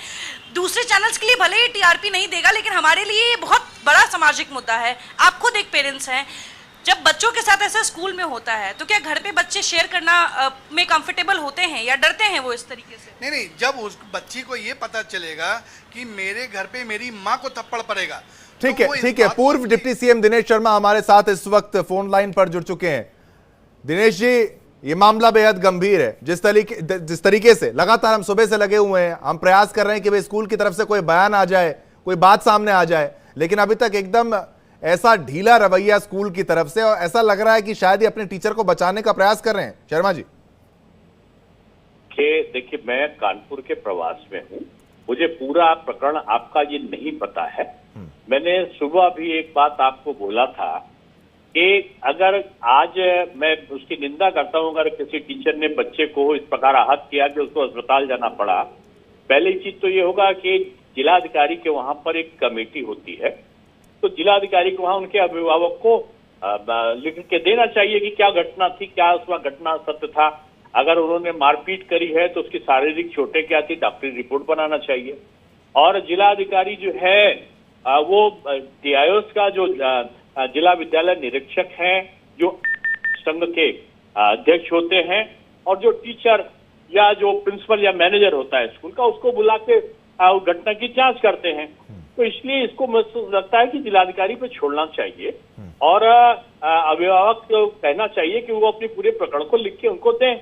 दूसरे चैनल्स के लिए भले ही टीआरपी नहीं देगा, लेकिन हमारे लिए ये बहुत बड़ा सामाजिक मुद्दा है। आप खुद एक पेरेंट्स हैं, जब बच्चों के साथ ऐसा स्कूल में होता है तो क्या घर पे बच्चे शेयर करना में कंफर्टेबल होते हैं या डरते हैं वो इस तरीके से? नहीं, जब उस बच्ची को ये पता चलेगा कि मेरे घर पे मेरी माँ को थप्पड़ पड़ेगा। ठीक है। पूर्व डिप्टी सीएम दिनेश शर्मा हमारे साथ इस वक्त फोन लाइन पर जुड़ चुके हैं। दिनेश जी, ये मामला बेहद गंभीर है। जिस तरीके से लगातार हम सुबह से लगे हुए हैं, हम प्रयास कर रहे हैं कि भाई स्कूल की तरफ से कोई बयान आ जाए, कोई बात सामने आ जाए, लेकिन अभी तक एकदम ऐसा ढीला रवैया स्कूल की तरफ से, और ऐसा लग रहा है कि शायद ये अपने टीचर को बचाने का प्रयास कर रहे हैं। शर्मा जी, देखिए, मैं कानपुर के प्रवास में हूँ, मुझे पूरा प्रकरण आपका ये नहीं पता है। मैंने सुबह भी एक बात आपको बोला था कि अगर आज मैं उसकी निंदा करता हूं, अगर किसी टीचर ने बच्चे को इस प्रकार आहत किया कि उसको अस्पताल जाना पड़ा, पहली चीज तो ये होगा कि जिलाधिकारी के वहां पर एक कमेटी होती है, तो जिलाधिकारी को वहां उनके अभिभावक को लिख के देना चाहिए कि क्या घटना थी, क्या उसका घटना सत्य था। अगर उन्होंने मारपीट करी है तो उसकी शारीरिक चोटें क्या थी, डॉक्टरी रिपोर्ट बनाना चाहिए। और जिलाधिकारी जो है वो डीआईओस का जो जिला विद्यालय निरीक्षक हैं, जो संघ के अध्यक्ष होते हैं, और जो टीचर या जो प्रिंसिपल या मैनेजर होता है स्कूल का, उसको बुला के घटना की जांच करते हैं। तो इसलिए इसको मुझे लगता है कि जिलाधिकारी पे छोड़ना चाहिए और अभिभावक को कहना चाहिए कि वो अपने पूरे प्रकरण को लिख के उनको दें।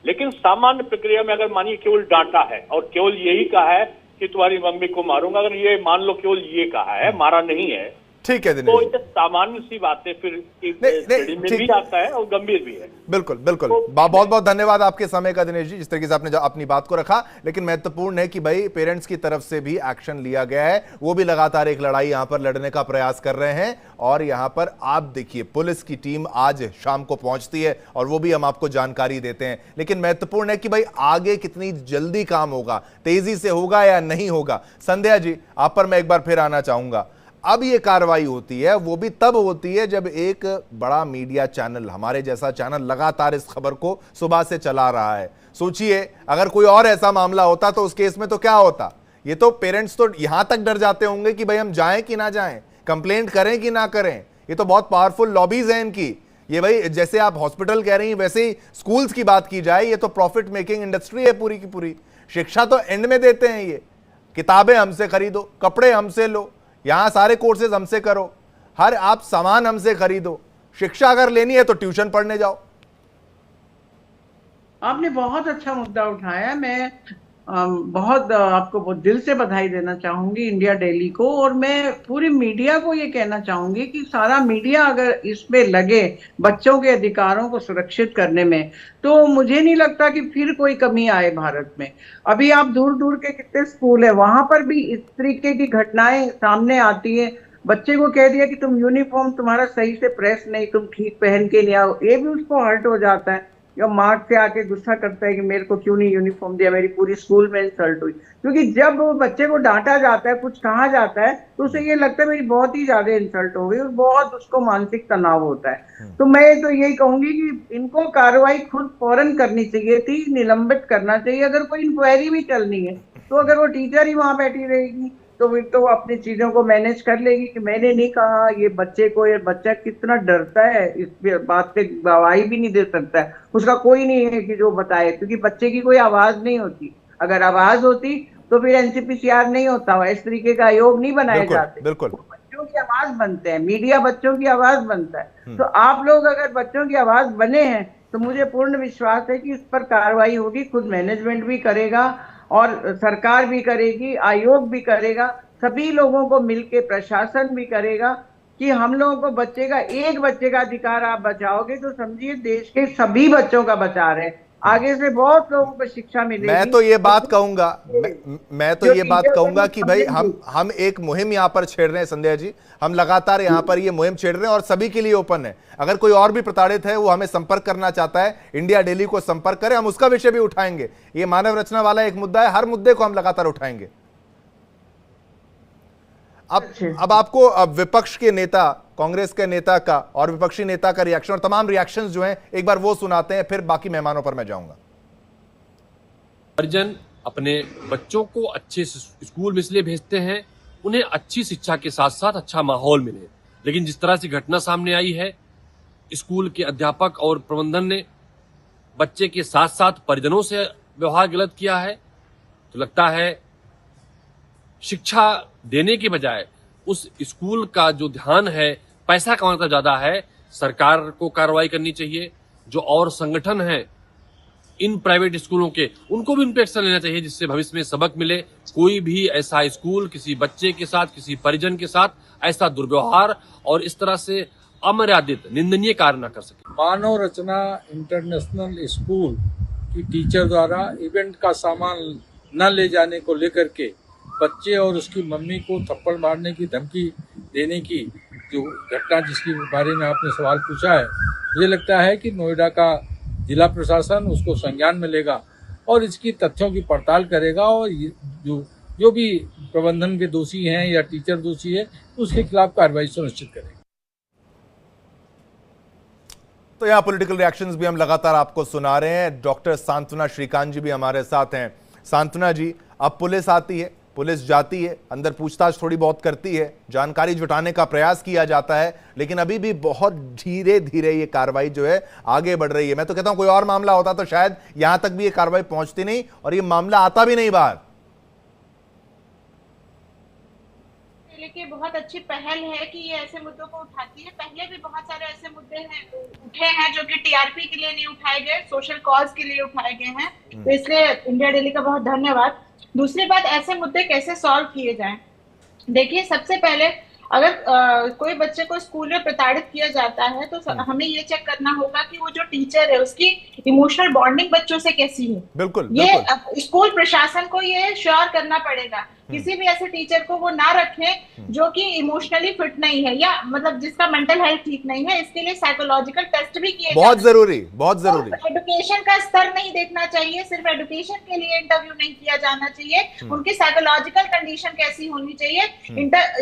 लेकिन सामान्य प्रक्रिया में अगर मानिए केवल डांटा है और केवल यही कहा है कि तुम्हारी मम्मी को मारूंगा, अगर ये मान लो केवल ये कहा है, मारा नहीं है, ठीक है दिनेश, तो ये सामान्य सी बातें फिर में भी आता है और गंभीर भी है। बिल्कुल बिल्कुल। बहुत बहुत धन्यवाद आपके समय का दिनेश जी, जिस तरीके से आपने अपनी बात को रखा। लेकिन महत्वपूर्ण है कि भाई पेरेंट्स की तरफ से भी एक्शन लिया गया है, वो भी लगातार एक लड़ाई यहां पर लड़ने का प्रयास कर रहे हैं। और यहां पर आप देखिए, पुलिस की टीम आज शाम को पहुंचती है और वो भी हम आपको जानकारी देते हैं। लेकिन महत्वपूर्ण है कि भाई आगे कितनी जल्दी काम होगा, तेजी से होगा या नहीं होगा। संध्या जी, आप पर मैं एक बार फिर आना चाहूंगा। अब ये कार्रवाई होती है, वो भी तब होती है जब एक बड़ा मीडिया चैनल, हमारे जैसा चैनल, लगातार इस खबर को सुबह से चला रहा है। सोचिए, अगर कोई और ऐसा मामला होता तो उस केस में तो क्या होता। ये तो पेरेंट्स तो यहां तक डर जाते होंगे कि भाई हम जाएं कि ना जाएं, कंप्लेंट करें कि ना करें। ये तो बहुत पावरफुल लॉबीज हैं इनकी। ये भाई, जैसे आप हॉस्पिटल कह रही हैं, वैसे ही स्कूल्स की बात की जाए, ये तो प्रॉफिट मेकिंग इंडस्ट्री है पूरी की पूरी। शिक्षा तो एंड में देते हैं ये, किताबें हमसे खरीदो, कपड़े हमसे लो, यहां सारे कोर्सेज हमसे करो, हर आप सामान हमसे खरीदो। शिक्षा अगर लेनी है तो ट्यूशन पढ़ने जाओ। आपने बहुत अच्छा मुद्दा उठाया। मैं बहुत आपको बहुत दिल से बधाई देना चाहूंगी इंडिया डेली को, और मैं पूरी मीडिया को ये कहना चाहूंगी कि सारा मीडिया अगर इसमें लगे बच्चों के अधिकारों को सुरक्षित करने में, तो मुझे नहीं लगता कि फिर कोई कमी आए भारत में। अभी आप दूर दूर के कितने स्कूल है, वहां पर भी इस तरीके की घटनाएं सामने आती है। बच्चे को कह दिया कि तुम यूनिफॉर्म तुम्हारा सही से प्रेस नहीं, तुम ठीक पहन के नहीं आओ, ये भी उसको हर्ट हो जाता है, या मार्च से आके गुस्सा करता है कि मेरे को क्यों नहीं यूनिफॉर्म दिया, मेरी पूरी स्कूल में इंसल्ट हुई। क्योंकि जब वो बच्चे को डांटा जाता है, कुछ कहा जाता है, तो उसे ये लगता है मेरी बहुत ही ज्यादा इंसल्ट हो गई, और बहुत उसको मानसिक तनाव होता है। तो मैं तो यही कहूंगी कि इनको कार्रवाई खुद फौरन करनी चाहिए थी, निलंबित करना चाहिए। अगर कोई इंक्वायरी भी चलनी है तो अगर वो टीचर ही वहां बैठी रहेगी तो फिर तो अपनी चीजों को मैनेज कर लेगी कि मैंने नहीं कहा। ये बच्चे को, ये बच्चा कितना डरता है, इस बात पे गवाही भी नहीं दे सकता है, उसका कोई नहीं है कि जो बताए, क्योंकि बच्चे की कोई आवाज नहीं होती। अगर आवाज होती तो फिर एनसीपीसीआर नहीं होता, इस तरीके का आयोग नहीं बनाए जाते। बिल्कुल बच्चों की आवाज बनते हैं, मीडिया बच्चों की आवाज बनता है। तो आप लोग अगर बच्चों की आवाज बने हैं तो मुझे पूर्ण विश्वास है कि इस पर कार्रवाई होगी। खुद मैनेजमेंट भी करेगा और सरकार भी करेगी, आयोग भी करेगा, सभी लोगों को मिलके प्रशासन भी करेगा कि हम लोगों को बच्चे का, एक बच्चे का अधिकार आप बचाओगे तो समझिए देश के सभी बच्चों का बचा रहे हैं। आगे से बहुत लोगों को शिक्षा मिलेगी। मैं तो ये बात कहूंगा, मैं तो ये बात कहूंगा कि भाई हम एक मुहिम यहाँ पर छेड़ रहे हैं संध्या जी, हम लगातार यहाँ पर ये मुहिम छेड़ रहे हैं और सभी के लिए ओपन है। अगर कोई और भी प्रताड़ित है, वो हमें संपर्क करना चाहता है, इंडिया डेली को संपर्क करें, हम उसका विषय भी उठाएंगे। ये मानव रचना वाला एक मुद्दा है, हर मुद्दे को हम लगातार उठाएंगे। अब आपको विपक्ष के नेता, कांग्रेस के नेता का और विपक्षी नेता का रिएक्शन और तमाम रिएक्शंस जो हैं एक बार वो सुनाते हैं, फिर बाकी मेहमानों पर मैं जाऊंगा। परिजन अपने बच्चों को अच्छे स्कूल में इसलिए भेजते हैं उन्हें अच्छी शिक्षा के साथ साथ अच्छा माहौल मिले, लेकिन जिस तरह से घटना सामने आई है, स्कूल के अध्यापक और प्रबंधन ने बच्चे के साथ साथ परिजनों से व्यवहार गलत किया है, तो लगता है शिक्षा देने के बजाय उस स्कूल का जो ध्यान है पैसा कमाने का ज्यादा है। सरकार को कार्रवाई करनी चाहिए। जो और संगठन हैं इन प्राइवेट स्कूलों के, उनको भी उन पे एक्शन लेना चाहिए, जिससे भविष्य में सबक मिले। कोई भी ऐसा स्कूल किसी बच्चे के साथ, किसी परिजन के साथ ऐसा दुर्व्यवहार और इस तरह से अमर्यादित निंदनीय कार्य न कर सके। मानव रचना इंटरनेशनल स्कूल की टीचर द्वारा इवेंट का सामान न ले जाने को लेकर के बच्चे और उसकी मम्मी को थप्पड़ मारने की धमकी देने की जो घटना, जिसके बारे में आपने सवाल पूछा है, मुझे लगता है कि नोएडा का जिला प्रशासन उसको संज्ञान में लेगा और इसकी तथ्यों की पड़ताल करेगा, और जो भी प्रबंधन के दोषी हैं या टीचर दोषी है उसके खिलाफ कार्रवाई सुनिश्चित करेगा। तो यहाँ पॉलिटिकल रिएक्शंस भी हम लगातार आपको सुना रहे हैं। डॉक्टर सांत्वना श्रीकांत जी भी हमारे साथ हैं। सांत्वना जी, अब पुलिस आती है, पुलिस जाती है, अंदर पूछताछ थोड़ी बहुत करती है, जानकारी जुटाने का प्रयास किया जाता है, लेकिन अभी भी बहुत धीरे धीरे ये कार्रवाई जो है आगे बढ़ रही है। मैं तो कहता हूं कोई और मामला होता तो शायद यहां तक भी ये कार्रवाई पहुंचती नहीं और ये मामला आता भी नहीं बाहर। लेकिन बहुत अच्छी पहल है कि ये ऐसे मुद्दों को उठाती है। पहले भी बहुत सारे ऐसे मुद्दे हैं उठे हैं जो कि टीआरपी के लिए नहीं उठाए गए, सोशल कॉज के लिए उठाए गए हैं, तो इसलिए इंडिया डेली का बहुत धन्यवाद। दूसरी बात, ऐसे मुद्दे कैसे सॉल्व किए जाएं। देखिए, सबसे पहले अगर कोई बच्चे को स्कूल में प्रताड़ित किया जाता है तो हमें ये चेक करना होगा कि वो जो टीचर है उसकी इमोशनल बॉन्डिंग बच्चों से कैसी है। बिल्कुल, ये स्कूल प्रशासन को ये श्योर करना पड़ेगा। किसी भी ऐसे टीचर को वो ना रखें जो कि इमोशनली फिट नहीं है या मतलब जिसका मेंटल हेल्थ ठीक नहीं है। इसके लिए साइकोलॉजिकल टेस्ट भी किए बहुत जरूरी, बहुत जरूरी। एडुकेशन का स्तर नहीं देखना चाहिए, सिर्फ एडुकेशन के लिए इंटरव्यू नहीं किया जाना चाहिए, उनकी साइकोलॉजिकल कंडीशन कैसी होनी चाहिए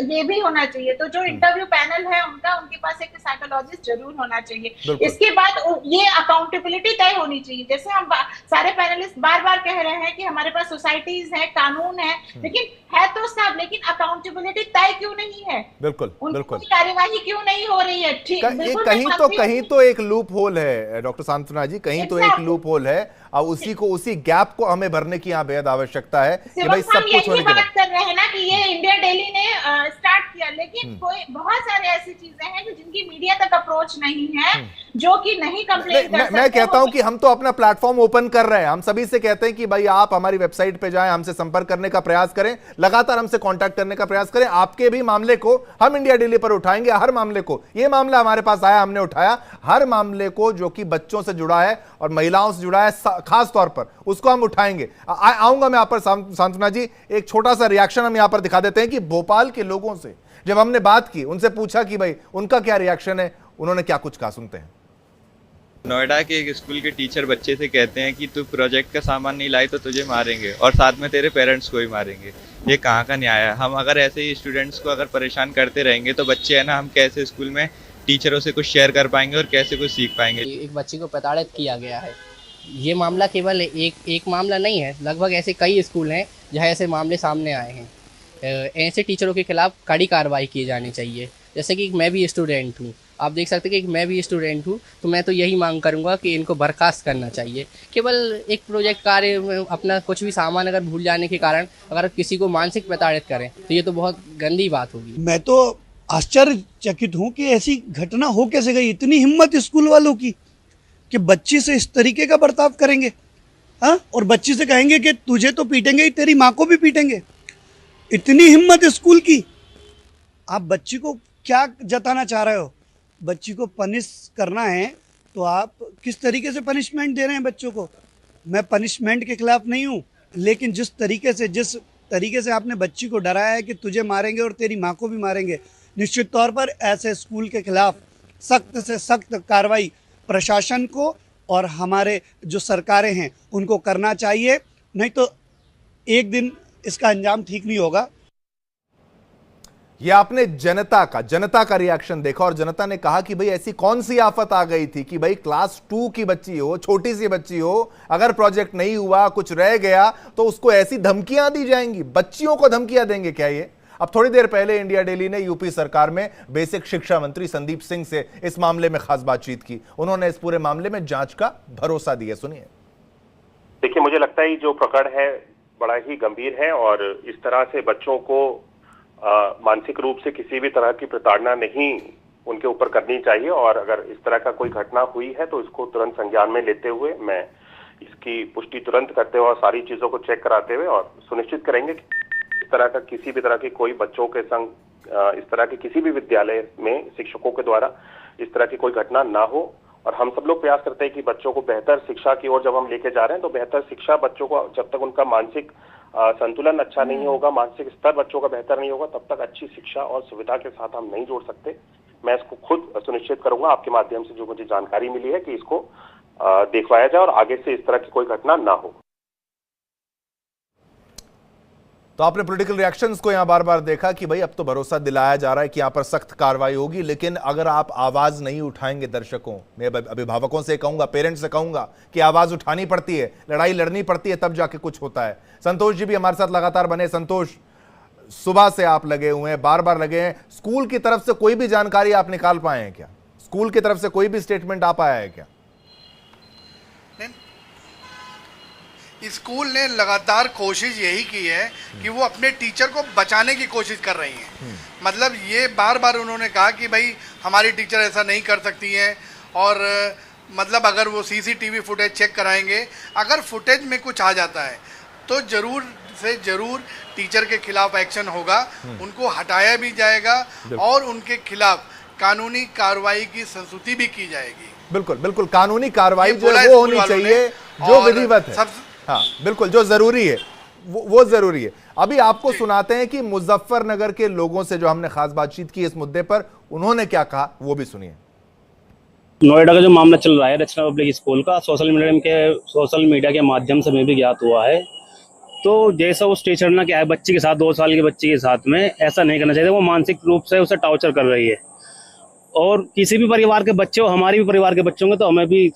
ये भी होना चाहिए। तो जो इंटरव्यू पैनल है उनके पास एक साइकोलॉजिस्ट जरूर होना चाहिए। इसके बाद ये अकाउंटेबिलिटी तय होनी चाहिए। जैसे हम सारे पैनलिस्ट बार बार कह रहे हैं कि हमारे पास सोसाइटीज हैं, कानून है, लेकिन है तो सब, लेकिन अकाउंटेबिलिटी तय क्यों नहीं है? बिल्कुल उनकी बिल्कुल। कोई कार्यवाही क्यों नहीं हो रही है? ठीक, बिल्कुल मैं मानती कहीं हूँ। तो एक लूप होल है डॉक्टर सांत्वना जी, कहीं तो एक लूप होल है, और उसी गैप को हमें भरने की यहाँ बेहद आवश्यकता है कि भाई सब कुछ होने के बात कर रहे हैं ना कि ये इंडिया डेली ने स्टार्ट किया, लेकिन कोई बहुत सारे ऐसी चीजें हैं जो जिनकी मीडिया तक अप्रोच नहीं है, जो कि नहीं कंप्लेन कर सकते। मैं कहता हूं कि हम तो अपना प्लेटफॉर्म ओपन कर रहे हैं, हम सभी से कहते हैं कि भाई आप हमारी वेबसाइट पे जाएं, हमसे संपर्क करने का प्रयास करें, लगातार हमसे कांटेक्ट करने का प्रयास करें, आपके भी मामले को हम इंडिया डेली पर उठाएंगे, हर मामले को। ये मामला हमारे पास आया, हमने उठाया, हर मामले को जो कि बच्चों से जुड़ा है और महिलाओं से जुड़ा है खास तौर पर, उसको हम उठाएंगे। आऊंगा मैं आप पर सांत्वना जी, एक छोटा सा रिएक्शन हम यहां पर दिखा देते हैं कि भोपाल के लोगों से जब हमने बात की, उनसे पूछा कि भाई उनका क्या रिएक्शन है, उन्होंने क्या कुछ कहा, सुनते हैं। नोएडा के एक स्कूल के टीचर बच्चे से कहते हैं कि तू प्रोजेक्ट का सामान नहीं लाई तो तुझे मारेंगे और साथ में तेरे पेरेंट्स को भी मारेंगे। ये कहाँ का न्याय है? हम अगर ऐसे ही स्टूडेंट्स को अगर परेशान करते रहेंगे तो बच्चे है ना, हम कैसे स्कूल में टीचरों से कुछ शेयर कर पाएंगे और कैसे कुछ सीख पाएंगे? एक बच्चे को प्रताड़ित किया गया है। ये मामला केवल एक मामला नहीं है, लगभग ऐसे कई स्कूल हैं जहाँ ऐसे मामले सामने आए हैं। ऐसे टीचरों के खिलाफ कड़ी कार्रवाई की जानी चाहिए। जैसे कि मैं भी स्टूडेंट हूँ, आप देख सकते हैं कि मैं भी स्टूडेंट हूँ, तो मैं तो यही मांग करूँगा कि इनको बर्खास्त करना चाहिए। केवल एक प्रोजेक्ट कार्य में अपना कुछ भी सामान अगर भूल जाने के कारण अगर किसी को मानसिक प्रताड़ित करें तो ये तो बहुत गंदी बात होगी। मैं तो आश्चर्यचकित हूँ कि ऐसी घटना हो कैसे गई। इतनी हिम्मत स्कूल वालों की कि बच्ची से इस तरीके का बर्ताव करेंगे, हाँ, और बच्ची से कहेंगे कि तुझे तो पीटेंगे ही, तेरी माँ को भी पीटेंगे। इतनी हिम्मत स्कूल की। आप बच्ची को क्या जताना चाह रहे हो? बच्ची को पनिश करना है तो आप किस तरीके से पनिशमेंट दे रहे हैं बच्चों को? मैं पनिशमेंट के खिलाफ नहीं हूँ, लेकिन जिस तरीके से आपने बच्ची को डराया है कि तुझे मारेंगे और तेरी माँ को भी मारेंगे, निश्चित तौर पर ऐसे स्कूल के खिलाफ सख्त से सख्त कार्रवाई प्रशासन को और हमारे जो सरकारें हैं उनको करना चाहिए, नहीं तो एक दिन इसका अंजाम ठीक नहीं होगा। ये आपने जनता का रिएक्शन देखा, और जनता ने कहा कि भाई ऐसी कौन सी आफत आ गई थी कि भाई क्लास 2 की बच्ची हो, छोटी सी बच्ची हो, अगर प्रोजेक्ट नहीं हुआ, कुछ रह गया तो उसको ऐसी धमकियां दी जाएंगी। बच्चियों को धमकियां देंगे क्या ये? अब थोड़ी देर पहले इंडिया डेली ने यूपी सरकार में बेसिक शिक्षा मंत्री संदीप सिंह से इस मामले में खास बातचीत की। उन्होंने इस पूरे मामले में जांच का भरोसा दिया, सुनिए। देखिए, मुझे लगता है जो प्रकरण है बड़ा ही गंभीर है और इस तरह से बच्चों को मानसिक रूप से किसी भी तरह की प्रताड़ना नहीं उनके ऊपर करनी चाहिए, और अगर इस तरह का कोई घटना हुई है तो इसको तुरंत संज्ञान में लेते हुए मैं इसकी पुष्टि तुरंत करते हुए और सारी चीजों को चेक कराते हुए और सुनिश्चित करेंगे कि इस तरह का किसी भी तरह की कोई बच्चों के संग इस तरह के किसी भी विद्यालय में शिक्षकों के द्वारा इस तरह की कोई घटना ना हो। और हम सब लोग प्रयास करते हैं कि बच्चों को बेहतर शिक्षा की ओर जब हम लेके जा रहे हैं तो बेहतर शिक्षा बच्चों को, जब तक उनका मानसिक संतुलन अच्छा नहीं होगा, मानसिक स्तर बच्चों का बेहतर नहीं होगा, तब तक अच्छी शिक्षा और सुविधा के साथ हम नहीं जोड़ सकते। मैं इसको खुद सुनिश्चित करूंगा आपके माध्यम से जो मुझे जानकारी मिली है कि इसको देखवाया जाए और आगे से इस तरह की कोई घटना ना हो। तो आपने पॉलिटिकल रिएक्शंस को यहां बार बार देखा कि भाई अब तो भरोसा दिलाया जा रहा है कि यहां पर सख्त कार्रवाई होगी, लेकिन अगर आप आवाज नहीं उठाएंगे, दर्शकों, मैं अभिभावकों से कहूंगा, पेरेंट्स से कहूंगा कि आवाज उठानी पड़ती है, लड़ाई लड़नी पड़ती है, तब जाके कुछ होता है। संतोष जी भी हमारे साथ लगातार बने। संतोष, सुबह से आप लगे हुए हैं, बार बार लगे हैं, स्कूल की तरफ से कोई भी जानकारी आप निकाल पाए हैं क्या? स्कूल की तरफ से कोई भी स्टेटमेंट आ पाया है क्या? स्कूल ने लगातार कोशिश यही की है कि वो अपने टीचर को बचाने की कोशिश कर रही हैं। मतलब ये बार बार उन्होंने कहा कि भाई हमारी टीचर ऐसा नहीं कर सकती हैं, और मतलब अगर वो सीसीटीवी फुटेज चेक कराएंगे, अगर फुटेज में कुछ आ जाता है तो ज़रूर से ज़रूर टीचर के खिलाफ एक्शन होगा, उनको हटाया भी जाएगा और उनके खिलाफ कानूनी कार्रवाई की संस्तुति भी की जाएगी। बिल्कुल बिल्कुल, कानूनी कार्रवाई जो है वो होनी चाहिए, जो विधिवत है। हाँ बिल्कुल, जो जरूरी है वो जरूरी है। अभी आपको सुनाते हैं कि मुजफ्फरनगर के लोगों से जो हमने खास बातचीत की इस मुद्दे पर, उन्होंने क्या कहा वो भी सुनिए। नोएडा का जो मामला चल रहा है रचना पब्लिक स्कूल का, सोशल मीडिया के माध्यम से मैं भी ज्ञात हुआ है। तो जैसा उस टीचर ने क्या है, बच्ची के साथ, 2 साल की बच्ची के साथ में ऐसा नहीं करना चाहिए। वो मानसिक रूप से उसे टॉर्चर कर रही है, और किसी भी परिवार के बच्चे हो, हमारे भी परिवार के बच्चे होंगे तो हमें भी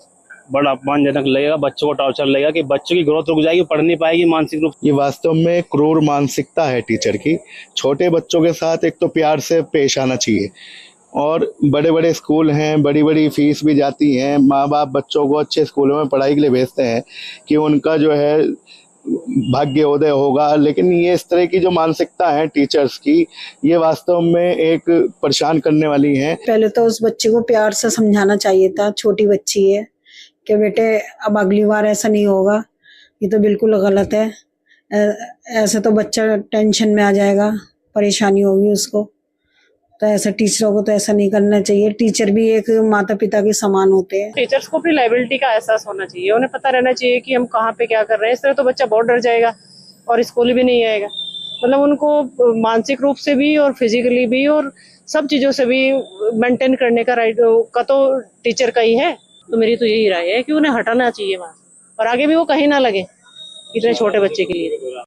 बड़ा अपमानजनक लगेगा, बच्चों को टॉर्चर लगेगा कि बच्चों की ग्रोथ रुक जाएगी, पढ़ नहीं पाएगी मानसिक रूप। ये वास्तव में क्रूर मानसिकता है टीचर की। छोटे बच्चों के साथ एक तो प्यार से पेश आना चाहिए, और बड़े बड़े स्कूल हैं, बड़ी बड़ी फीस भी जाती हैं, माँ बाप बच्चों को अच्छे स्कूलों में पढ़ाई के लिए भेजते हैं कि उनका जो है भाग्योदय होगा, लेकिन ये इस तरह की जो मानसिकता है टीचर्स की, ये वास्तव में एक परेशान करने वाली है। पहले तो उस बच्चे को प्यार से समझाना चाहिए था, छोटी बच्ची है, कि बेटे अब अगली बार ऐसा नहीं होगा, ये तो बिल्कुल गलत है। ऐसे तो बच्चा टेंशन में आ जाएगा, परेशानी होगी उसको। तो ऐसा टीचरों को तो ऐसा नहीं करना चाहिए। टीचर भी एक माता पिता के समान होते हैं। टीचर्स को अपनी लायबिलिटी का एहसास होना चाहिए, उन्हें पता रहना चाहिए कि हम कहाँ पे क्या कर रहे हैं। इस तरह तो बच्चा बहुत डर जाएगा और स्कूल भी नहीं आएगा। मतलब उनको मानसिक रूप से भी और फिजिकली भी और सब चीज़ों से भी मेंटेन करने का राइट का तो टीचर का ही है। तो मेरी तो यही राय है कि उन्हें हटाना चाहिए वहाँ, और आगे भी वो कहीं ना लगे इतने छोटे बच्चे के लिए।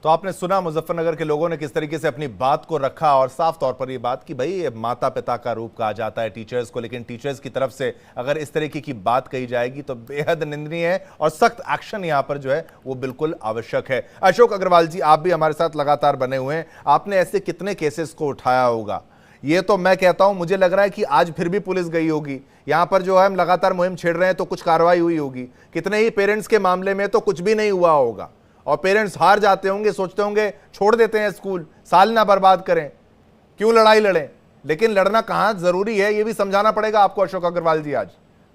तो आपने सुना मुजफ्फरनगर के लोगों ने किस तरीके से अपनी बात को रखा, और साफ तौर पर ये बात कि भाई माता पिता का रूप कहा जाता है टीचर्स को, लेकिन टीचर्स की तरफ से अगर इस तरीके की बात कही जाएगी तो बेहद निंदनीय है और सख्त एक्शन यहाँ पर जो है वो बिल्कुल आवश्यक है। अशोक अग्रवाल जी, आप भी हमारे साथ लगातार बने हुए हैं, आपने ऐसे कितने केसेस को उठाया होगा? ये तो मैं कहता हूं, मुझे लग रहा है कि आज फिर भी पुलिस गई होगी यहां पर, जो है हम लगातार मुहिम छेड़ रहे हैं तो कुछ कार्रवाई हुई होगी। कितने ही पेरेंट्स के मामले में तो कुछ भी नहीं हुआ होगा और पेरेंट्स हार जाते होंगे, सोचते होंगे छोड़ देते हैं स्कूल, साल ना बर्बाद करें, क्यों लड़ाई लड़ें। लेकिन लड़ना कहां जरूरी है ये भी समझाना पड़ेगा आपको अशोक अग्रवाल जी आज,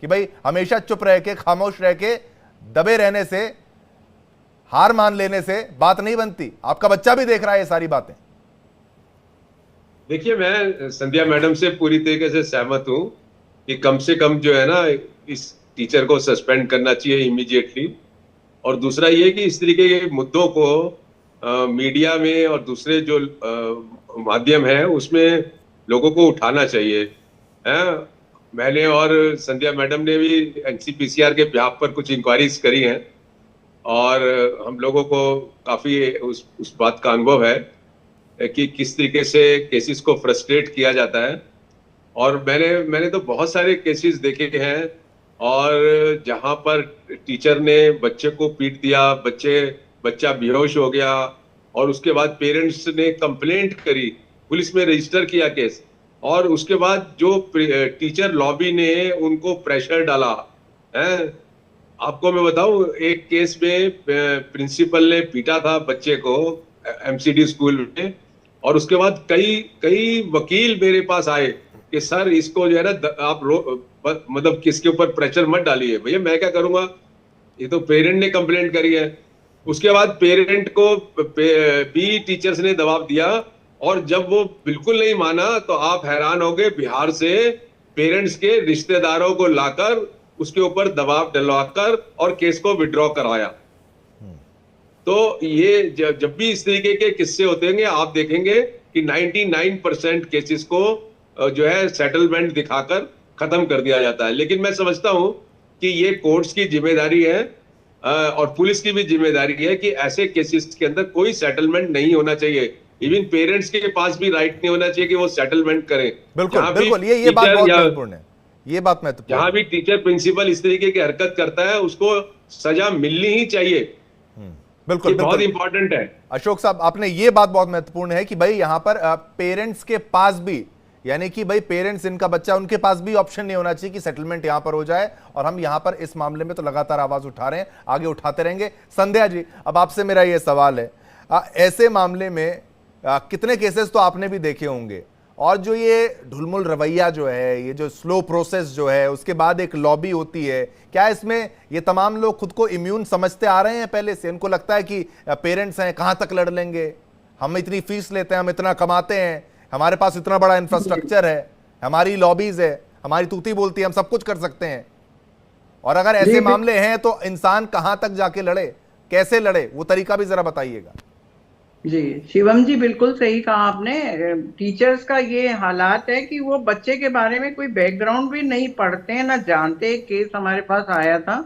कि भाई हमेशा चुप रह के, खामोश रह के, दबे रहने से, हार मान लेने से बात नहीं बनती। आपका बच्चा भी देख रहा है ये सारी बातें। देखिए, मैं संध्या मैडम से पूरी तरीके से सहमत हूं कि कम से कम जो है ना, इस टीचर को सस्पेंड करना चाहिए इमीडिएटली। और दूसरा ये कि इस तरीके के मुद्दों को मीडिया में और दूसरे जो माध्यम है उसमें लोगों को उठाना चाहिए। मैंने और संध्या मैडम ने भी एनसीपीसीआर के बिहाफ पर कुछ इंक्वायरीज करी हैं और हम लोगों को काफी उस बात का अनुभव है कि किस तरीके से केसेस को फ्रस्ट्रेट किया जाता है। और मैंने तो बहुत सारे केसेस देखे हैं और जहां पर टीचर ने बच्चे को पीट दिया, बच्चा बेहोश हो गया और उसके बाद पेरेंट्स ने कंप्लेंट करी, पुलिस में रजिस्टर किया केस, और उसके बाद जो टीचर लॉबी ने उनको प्रेशर डाला है। आपको मैं बताऊं, एक केस में प्रिंसिपल ने पीटा था बच्चे को एमसीडी स्कूल में, और उसके बाद कई वकील मेरे पास आए कि सर इसको जो है ना आप मतलब किसके ऊपर प्रेशर मत डालिए। भैया मैं क्या करूंगा, ये तो पेरेंट ने कंप्लेंट करी है। उसके बाद पेरेंट को भी टीचर्स ने दबाव दिया, और जब वो बिल्कुल नहीं माना तो आप हैरान हो गए, बिहार से पेरेंट्स के रिश्तेदारों को लाकर उसके ऊपर दबाव डलवाकर और केस को विड्रॉ करवाया। तो ये जब भी इस तरीके के किस्से होते हैं आप देखेंगे कि 99% केसेस को जो है सेटलमेंट दिखाकर खत्म कर दिया जाता है। लेकिन मैं समझता हूं कि ये कोर्ट्स की जिम्मेदारी है और पुलिस की भी जिम्मेदारी है कि ऐसे केसेस के अंदर कोई सेटलमेंट नहीं होना चाहिए। इवन पेरेंट्स के पास भी राइट नहीं होना चाहिए कि वो सेटलमेंट करें। बिल्कुल, ये बात बहुत महत्वपूर्ण है। ये बात महत्वपूर्ण, जहां भी टीचर प्रिंसिपल इस तरीके की हरकत करता है उसको सजा मिलनी ही चाहिए। बिल्कुल, बहुत इंपॉर्टेंट है। अशोक साहब, आपने ये बात बहुत महत्वपूर्ण है कि भाई यहाँ पर पेरेंट्स के पास भी, यानी कि भाई पेरेंट्स, इनका बच्चा, उनके पास भी ऑप्शन नहीं होना चाहिए कि सेटलमेंट यहां पर हो जाए। और हम यहां पर इस मामले में तो लगातार आवाज उठा रहे हैं, आगे उठाते रहेंगे। संध्या जी, अब आपसे मेरा ये सवाल है, ऐसे मामले में कितने केसेस तो आपने भी देखे होंगे, और जो ये ढुलमुल रवैया जो है, ये जो स्लो प्रोसेस जो है, उसके बाद एक लॉबी होती है, क्या इसमें ये तमाम लोग खुद को इम्यून समझते आ रहे हैं पहले से? इनको लगता है कि पेरेंट्स हैं, कहां तक लड़ लेंगे, हम इतनी फीस लेते हैं, हम इतना कमाते हैं, हमारे पास इतना बड़ा इंफ्रास्ट्रक्चर है, हमारी लॉबीज है, हमारी तूती बोलती है, हम सब कुछ कर सकते हैं। और अगर ऐसे मामले हैं तो इंसान कहां तक जाके लड़े, कैसे लड़े, वो तरीका भी जरा बताइएगा। जी शिवम जी, बिल्कुल सही कहा आपने। टीचर्स का ये हालात है कि वो बच्चे के बारे में कोई बैकग्राउंड भी नहीं पढ़ते हैं, ना जानते। एक केस हमारे पास आया था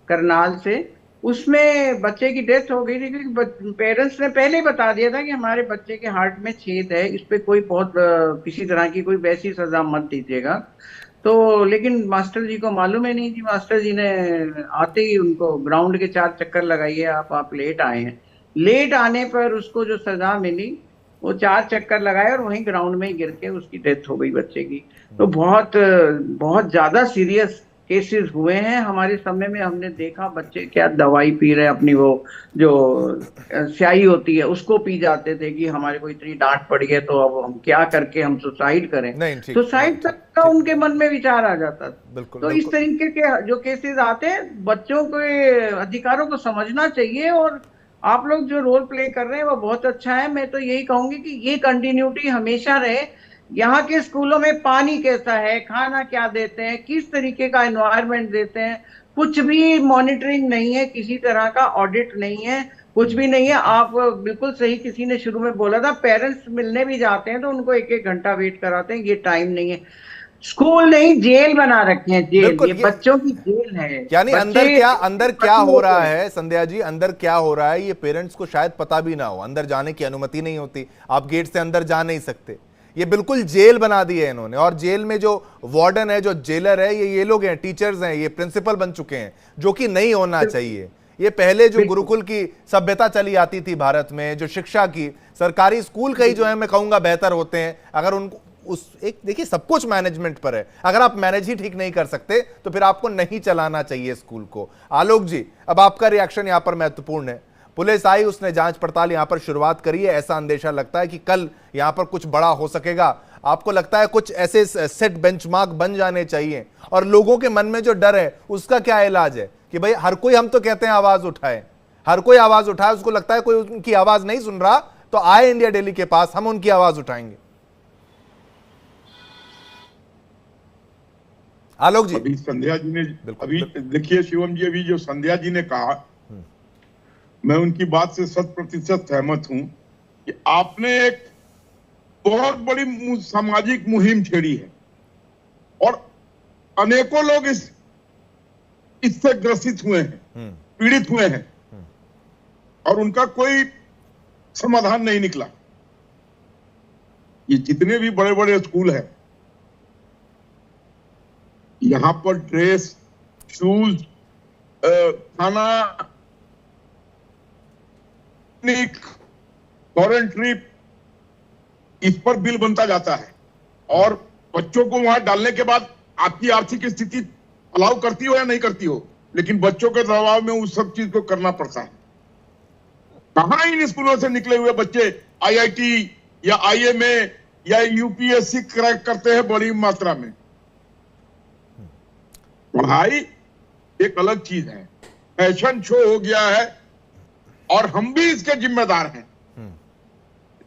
करनाल से, उसमें बच्चे की डेथ हो गई थी क्योंकि पेरेंट्स ने पहले ही बता दिया था कि हमारे बच्चे के हार्ट में छेद है, इस पे कोई बहुत किसी तरह की कोई वैसी सजा मत दीजिएगा। तो लेकिन मास्टर जी को मालूम है नहीं जी, मास्टर जी ने आते ही उनको ग्राउंड के 4 चक्कर लगाइए, आप लेट आए हैं। लेट आने पर उसको जो सजा मिली, वो 4 चक्कर लगाए और वहीं ग्राउंड में गिर के उसकी डेथ हो गई बच्चे की। तो बहुत बहुत ज्यादा सीरियस केसेस हुए हैं हमारे समय में। हमने देखा बच्चे क्या दवाई पी रहे, अपनी वो जो स्याही होती है उसको पी जाते थे कि हमारे को इतनी डांट पड़ी है तो अब हम क्या करके हम सुसाइड करें। सुसाइड तक का उनके मन में विचार आ जाता था। तो इस तरीके के जो केसेस आते हैं, बच्चों के अधिकारों को समझना चाहिए। और आप लोग जो रोल प्ले कर रहे हैं वो बहुत अच्छा है। मैं तो यही कहूंगी कि ये कंटिन्यूटी हमेशा रहे। यहाँ के स्कूलों में पानी कैसा है, खाना क्या देते हैं, किस तरीके का एनवायरनमेंट देते हैं, कुछ भी मॉनिटरिंग नहीं है, किसी तरह का ऑडिट नहीं है, कुछ भी नहीं है। आप बिल्कुल सही, किसी ने शुरू में बोला था, पेरेंट्स मिलने भी जाते हैं तो उनको 1-1 घंटा वेट कराते हैं, ये टाइम नहीं है। स्कूल नहीं, जेल बना रखे हैं, जेल। ये बच्चों की जेल है। यानी अंदर क्या हो रहा है संध्या जी, अंदर क्या हो रहा है ये पेरेंट्स को शायद पता भी ना हो। अंदर जाने की अनुमति नहीं होती, आप गेट से अंदर जा नहीं सकते। ये बिल्कुल जेल बना दी है इन्होंने। और जेल में जो वार्डन है, जो जेलर है, ये लोग हैं, टीचर्स हैं, ये प्रिंसिपल बन चुके हैं, जो कि नहीं होना चाहिए। ये पहले जो गुरुकुल की सभ्यता चली आती थी भारत में, जो शिक्षा की, सरकारी स्कूल कई जो है मैं कहूंगा बेहतर होते हैं अगर उनको देखिए सब कुछ मैनेजमेंट पर है। अगर आप मैनेज ही ठीक नहीं कर सकते तो फिर आपको नहीं चलाना चाहिए स्कूल को। आलोक जी, अब आपका रिएक्शन यहां पर महत्वपूर्ण है। पुलिस आई, उसने जांच पड़ताल यहां पर शुरुआत करी है। ऐसा अंदेशा लगता है कि कल यहां पर कुछ बड़ा हो सकेगा। आपको लगता है कुछ ऐसे सेट बेंचमार्क बन जाने चाहिए? और लोगों के मन में जो डर है उसका क्या इलाज है कि भाई हर कोई, हम तो कहते हैं आवाज उठाए, हर कोई आवाज उठाए, उसको लगता है कोई उनकी आवाज नहीं सुन रहा तो आए इंडिया डेली के पास, हम उनकी आवाज उठाएंगे। आलोक जी। अभी संध्या जी ने, अभी देखिए शिवम जी, अभी जो संध्या जी ने कहा, मैं उनकी बात से 100% सहमत हूं कि आपने एक बहुत बड़ी सामाजिक मुहिम छेड़ी है और अनेकों लोग इससे ग्रसित हुए हैं, पीड़ित हुए हैं और उनका कोई समाधान नहीं निकला। ये जितने भी बड़े बड़े स्कूल हैं, यहां पर ड्रेस, शूज, खाना, फॉरेन ट्रिप, इस पर बिल बनता जाता है। और बच्चों को वहां डालने के बाद आपकी आर्थिक स्थिति अलाउ करती हो या नहीं करती हो, लेकिन बच्चों के दबाव में उस सब चीज को करना पड़ता है। कहां इन स्कूलों से निकले हुए बच्चे IIT या IMA या UPSC क्रैक करते हैं बड़ी मात्रा में? पढ़ाई एक अलग चीज है, फैशन शो हो गया है और हम भी इसके जिम्मेदार हैं।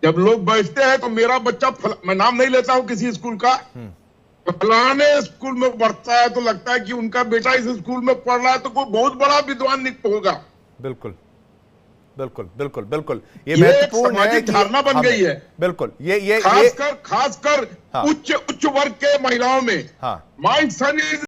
जब लोग बैठते हैं तो मेरा बच्चा, मैं नाम नहीं लेता हूं किसी स्कूल का, फलाने स्कूल में पढ़ता है तो लगता है कि उनका बेटा इस स्कूल में पढ़ रहा है तो कोई बहुत बड़ा विद्वान होगा। बिल्कुल बिल्कुल बिल्कुल बिल्कुल, ये महत्वपूर्ण है, धारणा बन गई है। बिल्कुल, ये खासकर उच्च वर्ग के महिलाओं में। My son is